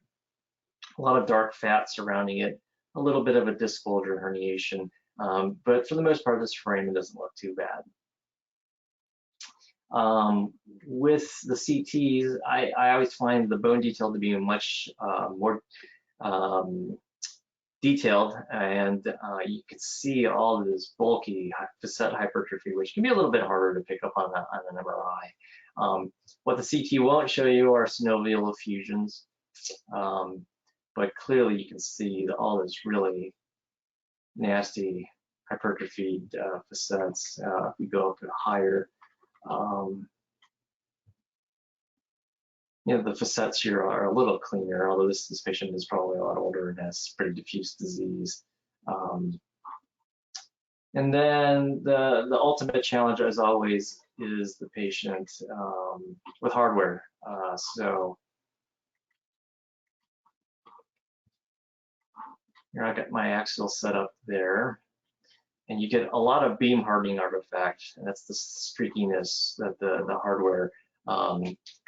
a lot of dark fat surrounding it, a little bit of a disc bulge or herniation. But for the most part, this foramen doesn't look too bad. With the CTs, I always find the bone detail to be much more detailed, and you can see all of this bulky facet hypertrophy, which can be a little bit harder to pick up on an MRI. What the CT won't show you are synovial effusions, but clearly you can see all this really nasty hypertrophied facets. If we go up to higher, the facets here are a little cleaner, although this patient is probably a lot older and has pretty diffuse disease. And then the ultimate challenge, as always, is the patient with hardware. So here I got my axial set up there, and you get a lot of beam hardening artifact, and that's the streakiness that the hardware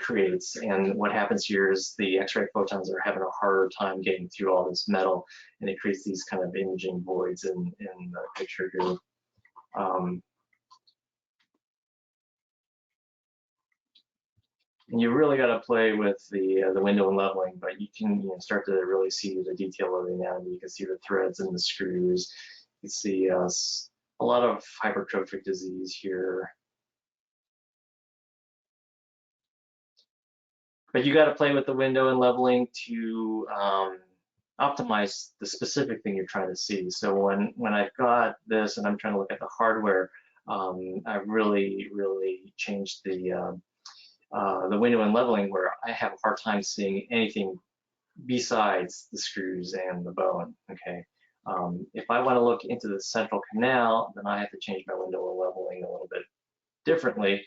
creates. And what happens here is the X-ray photons are having a harder time getting through all this metal, and it creates these kind of imaging voids in the picture here. And you really got to play with the window and leveling, but you can start to really see the detail of the anatomy. You can see the threads and the screws. You can see a lot of hypertrophic disease here. But you got to play with the window and leveling to optimize the specific thing you're trying to see. So when I've got this and I'm trying to look at the hardware, I've really changed the window and leveling, where I have a hard time seeing anything besides the screws and the bone. Okay. If I want to look into the central canal, then I have to change my window and leveling a little bit differently.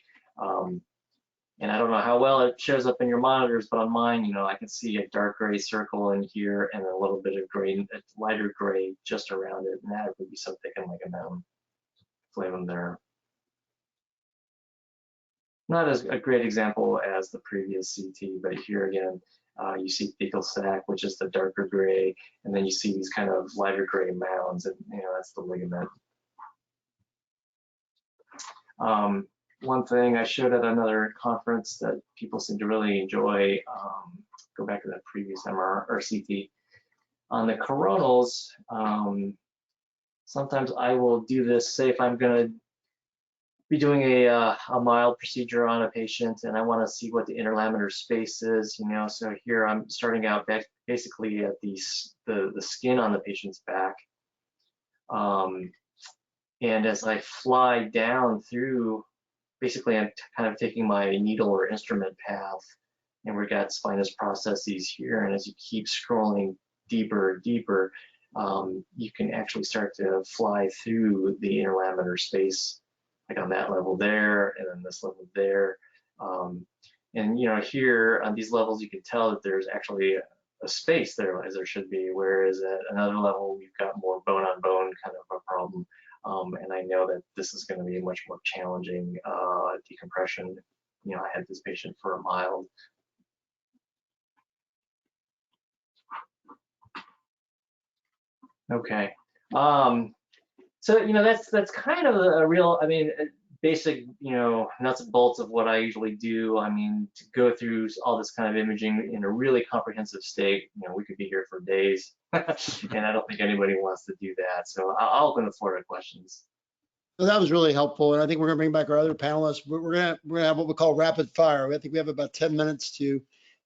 And I don't know how well it shows up in your monitors, but on mine, I can see a dark gray circle in here and a little bit of gray, a lighter gray just around it, and that would be so thick and like a mountain. Flavum there. Not as a great example as the previous CT, but here again, you see thecal sac, which is the darker gray, and then you see these kind of lighter gray mounds, and that's the ligament. One thing I showed at another conference that people seem to really enjoy, go back to that previous MR or CT, on the coronals, sometimes I will do this, say if I'm gonna be doing a mild procedure on a patient and I want to see what the interlaminar space is, so here I'm starting out basically at the skin on the patient's back. And as I fly down through, basically I'm kind of taking my needle or instrument path, and we've got spinous processes here, and as you keep scrolling deeper, you can actually start to fly through the interlaminar space, like on that level there, and then this level there. And here on these levels, you can tell that there's actually a space there, as there should be, whereas at another level, we've got more bone-on-bone kind of a problem. And I know that this is going to be a much more challenging decompression. I had this patient for a mild. Okay. So that's kind of a real, basic nuts and bolts of what I usually do. To go through all this kind of imaging in a really comprehensive state, we could be here for days, and I don't think anybody wants to do that. So I'll open the floor to questions. So that was really helpful, and I think we're going to bring back our other panelists. We're going to have what we call rapid fire. I think we have about 10 minutes to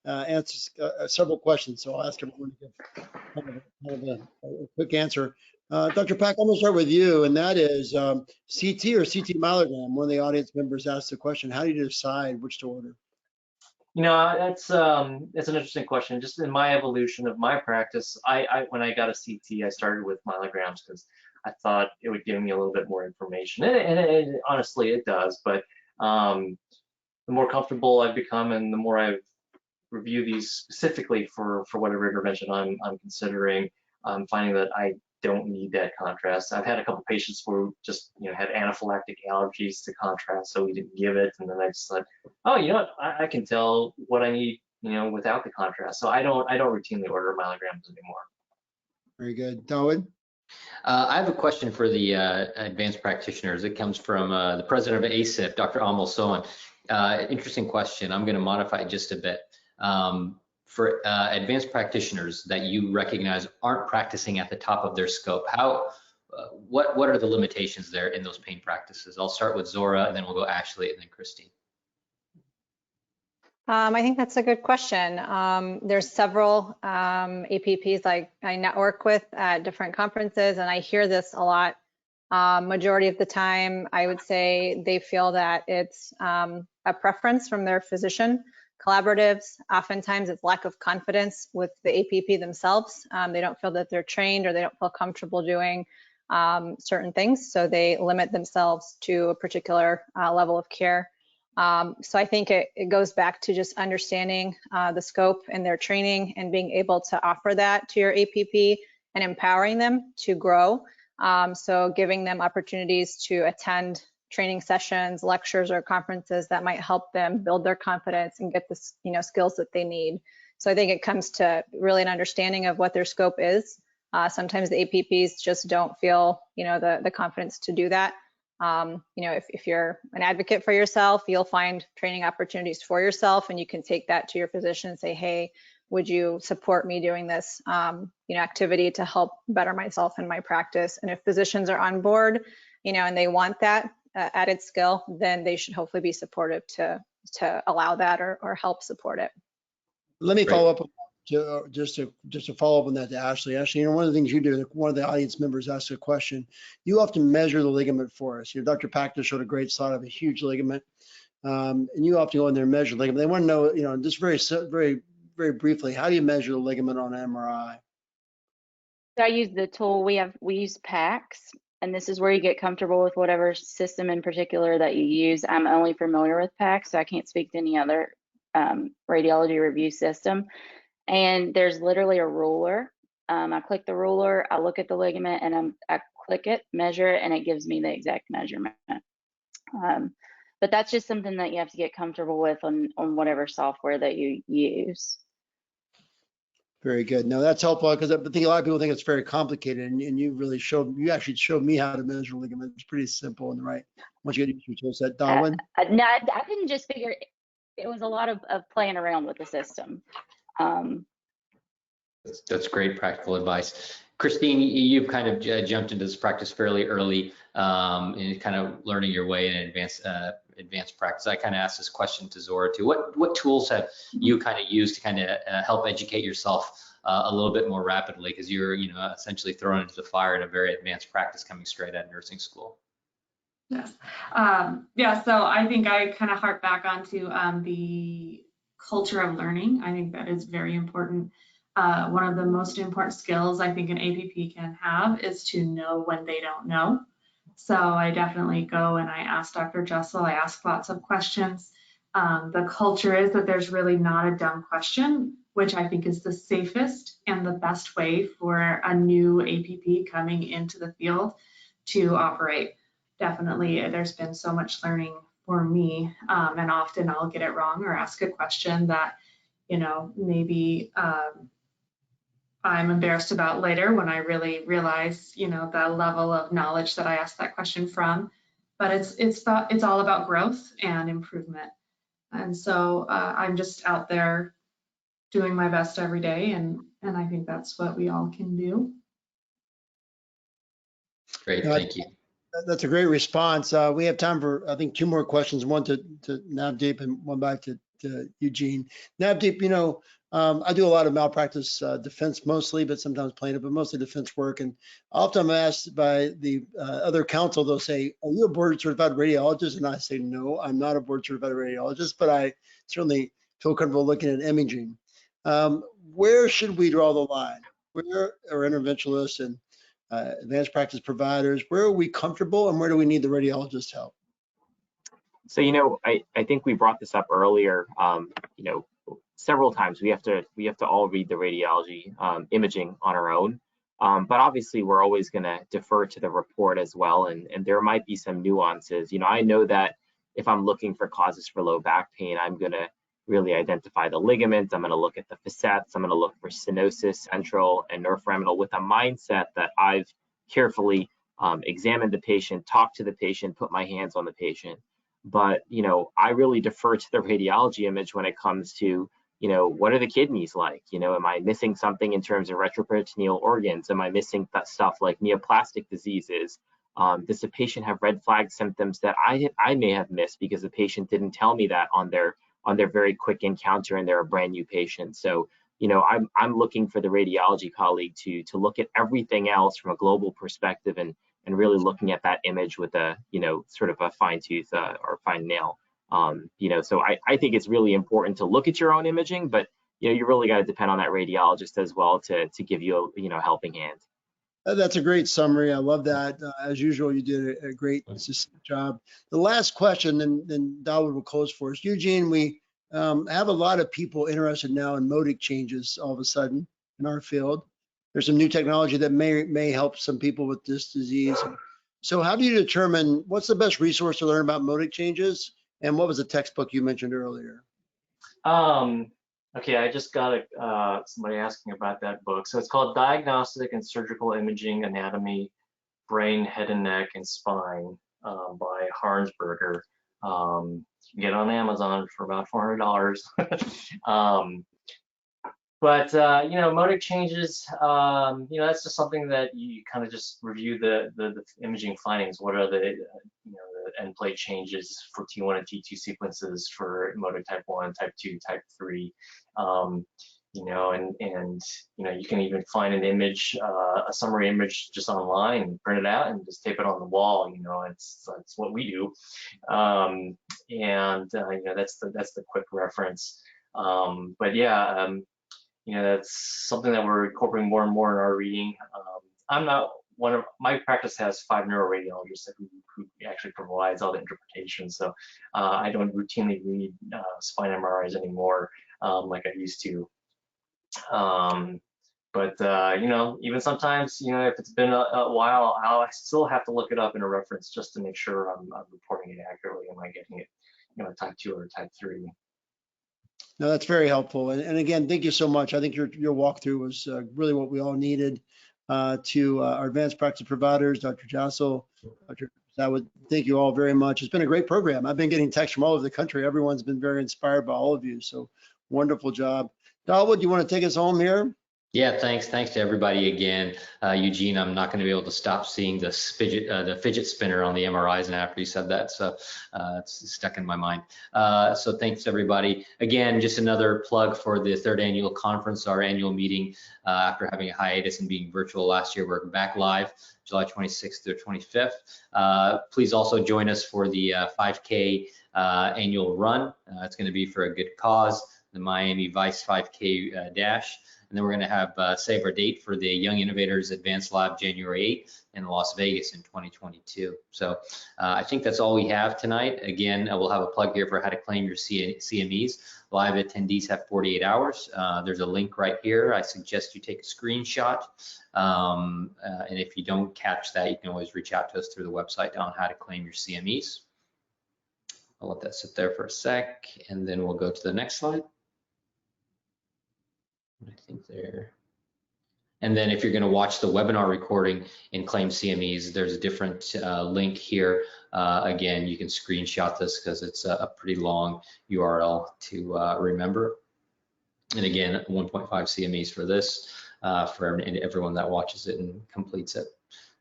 answer several questions. So I'll ask everyone to give kind of a quick answer. Dr. Pack, I'm going to start with you, and that is CT or CT myelogram. One of the audience members asked the question, how do you decide which to order? That's an interesting question. Just in my evolution of my practice, when I got a CT, I started with myelograms because I thought it would give me a little bit more information, and honestly, it does. But the more comfortable I've become, and the more I've reviewed these specifically for whatever intervention I'm considering, I'm finding that I don't need that contrast. I've had a couple patients who just had anaphylactic allergies to contrast, so we didn't give it, and then I just thought, oh, you know what, I can tell what I need, without the contrast. So I don't routinely order myelograms anymore. Very good. Darwin? I have a question for the advanced practitioners. It comes from the president of ASIP, Dr. Amal Sohan. Interesting question. I'm going to modify it just a bit. For advanced practitioners that you recognize aren't practicing at the top of their scope, what are the limitations there in those pain practices? I'll start with Zora, and then we'll go Ashley, and then Christine. I think that's a good question. There's several APPs I network with at different conferences, and I hear this a lot Majority of the time, I would say they feel that it's a preference from their physician. Collaboratives, oftentimes it's lack of confidence with the APP themselves. They don't feel that they're trained or they don't feel comfortable doing certain things, so they limit themselves to a particular level of care. So I think it goes back to just understanding the scope and their training and being able to offer that to your APP and empowering them to grow. So giving them opportunities to attend training sessions, lectures, or conferences that might help them build their confidence and get the skills that they need. So I think it comes to really an understanding of what their scope is. Sometimes the APPs just don't feel the confidence to do that. If you're an advocate for yourself, you'll find training opportunities for yourself, and you can take that to your physician and say, hey, would you support me doing this activity to help better myself in my practice? And if physicians are on board, and they want that added skill, then they should hopefully be supportive to allow that or help support it. Let me follow up just to follow up on that to Ashley. Ashley, one of the things you do, one of the audience members asked a question. You often measure the ligament for us. Dr. Pachter showed a great slide of a huge ligament, and you often go in there and measure the ligament. They want to know, just very briefly, how do you measure the ligament on an MRI? So I use the tool we use PACS, and this is where you get comfortable with whatever system in particular that you use. I'm only familiar with PACS, so I can't speak to any other radiology review system. And there's literally a ruler. I click the ruler, I look at the ligament, and I click it, measure it, and it gives me the exact measurement. But that's just something that you have to get comfortable with on whatever software that you use. Very good. No, that's helpful, because I think a lot of people think it's very complicated, and you actually showed me how to measure ligament. It's pretty simple and right. Once you get used to your tool set, Darwin? No, I didn't just figure it was a lot of playing around with the system. That's great practical advice. Christine, you've kind of jumped into this practice fairly early in kind of learning your way in advanced practice. I kind of asked this question to Zora too. What tools have you kind of used to kind of help educate yourself a little bit more rapidly, because you're essentially thrown into the fire in a very advanced practice coming straight out of nursing school? Yes. So I think I kind of harp back onto the culture of learning. I think that is very important. One of the most important skills I think an APP can have is to know when they don't know. So I definitely go and I ask Dr. Jessel, I ask lots of questions. The culture is that there's really not a dumb question, which I think is the safest and the best way for a new APP coming into the field to operate. Definitely, there's been so much learning for me, and often I'll get it wrong or ask a question that, maybe I'm embarrassed about later when I really realize, the level of knowledge that I asked that question from. But it's all about growth and improvement. And so I'm just out there doing my best every day, and I think that's what we all can do. Great, thank you. That's a great response. We have time for, I think, 2 more questions, one to Navdeep and one back to Eugene. Navdeep, I do a lot of malpractice defense mostly, but sometimes plaintiff, but mostly defense work. And often I'm asked by the other counsel, they'll say, are you a board certified radiologist? And I say, no, I'm not a board certified radiologist, but I certainly feel comfortable looking at imaging. Where should we draw the line? Where are interventionalists and advanced practice providers, where are we comfortable and where do we need the radiologist help? So, I think we brought this up earlier, several times. We have to all read the radiology imaging on our own. But obviously we're always going to defer to the report as well. And there might be some nuances. I know that if I'm looking for causes for low back pain, I'm going to really identify the ligament. I'm going to look at the facets. I'm going to look for stenosis, central and neuroforaminal, with a mindset that I've carefully examined the patient, talked to the patient, put my hands on the patient. But, I really defer to the radiology image when it comes to, what are the kidneys like? Am I missing something in terms of retroperitoneal organs? Am I missing that stuff like neoplastic diseases? Does the patient have red flag symptoms that I may have missed because the patient didn't tell me that on their very quick encounter and they're a brand new patient? So, I'm looking for the radiology colleague to look at everything else from a global perspective and and really looking at that image with a, sort of a fine tooth or fine nail. So I think it's really important to look at your own imaging, but you really got to depend on that radiologist as well to give you a helping hand. That's a great summary. I love that. As usual, you did a great job. The last question, and then Dawood will close for us. Eugene, we have a lot of people interested now in modic changes all of a sudden in our field. There's some new technology that may help some people with this disease. So how do you determine what's the best resource to learn about modic changes? And what was the textbook you mentioned earlier? Okay, I just got somebody asking about that book. So it's called Diagnostic and Surgical Imaging Anatomy, Brain, Head and Neck, and Spine by Harnsberger. You can get it on Amazon for about $400. But modic changes, that's just something that you kind of just review the imaging findings. What are the the end plate changes for T1 and T2 sequences for modic type 1, type 2, type 3. And you can even find an image, a summary image just online, print it out and just tape it on the wall. That's what we do. That's the quick reference. But yeah. That's something that we're incorporating more and more in our reading. I'm not my practice has 5 neuroradiologists who actually provides all the interpretation. So I don't routinely read spine MRIs anymore like I used to. But even sometimes, if it's been a while, I still have to look it up in a reference just to make sure I'm reporting it accurately. Am I getting it, type 2 or type 3? No, that's very helpful. And again, thank you so much. I think your walkthrough was really what we all needed. To our advanced practice providers, Dr. Jassel, Dr. Dawood, thank you all very much. It's been a great program. I've been getting texts from all over the country. Everyone's been very inspired by all of you. So wonderful job. Dawood, you want to take us home here? Yeah, thanks to everybody again. Eugene, I'm not going to be able to stop seeing the fidget spinner on the MRIs, and after you said that, so it's stuck in my mind. So thanks everybody. Again, just another plug for the 3rd annual conference, our annual meeting. After having a hiatus and being virtual last year, we're back live July 26th through 25th. Please also join us for the 5K annual run. It's going to be for a good cause, the Miami Vice 5K dash. And then we're going to have save our date for the Young Innovators Advanced Lab January 8th in Las Vegas in 2022. So I think that's all we have tonight. Again, we'll have a plug here for how to claim your CMEs. Live attendees have 48 hours. There's a link right here. I suggest you take a screenshot. And if you don't catch that, you can always reach out to us through the website on how to claim your CMEs. I'll let that sit there for a sec, and then we'll go to the next slide. I think there. And then if you're going to watch the webinar recording and claim CMEs, there's a different link here. Again, you can screenshot this because it's a pretty long URL to remember. And again, 1.5 CMEs for this, for everyone that watches it and completes it.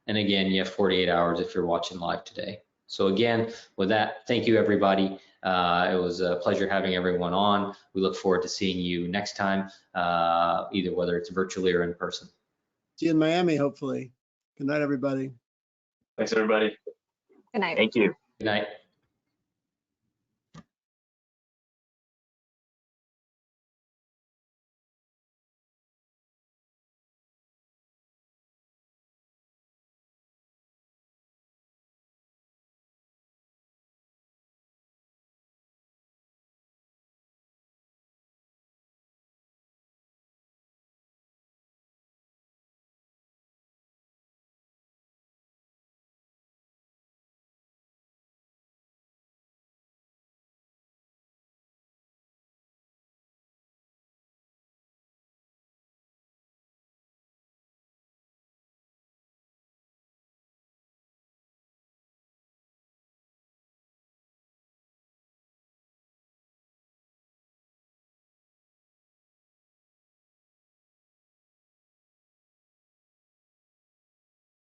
And again, you have 48 hours if you're watching live today. So again, with that, thank you everybody. It was a pleasure having everyone on. We look forward to seeing you next time, either whether it's virtually or in person. See you in Miami, hopefully. Good night, everybody. Thanks, everybody. Good night. Thank you. Good night.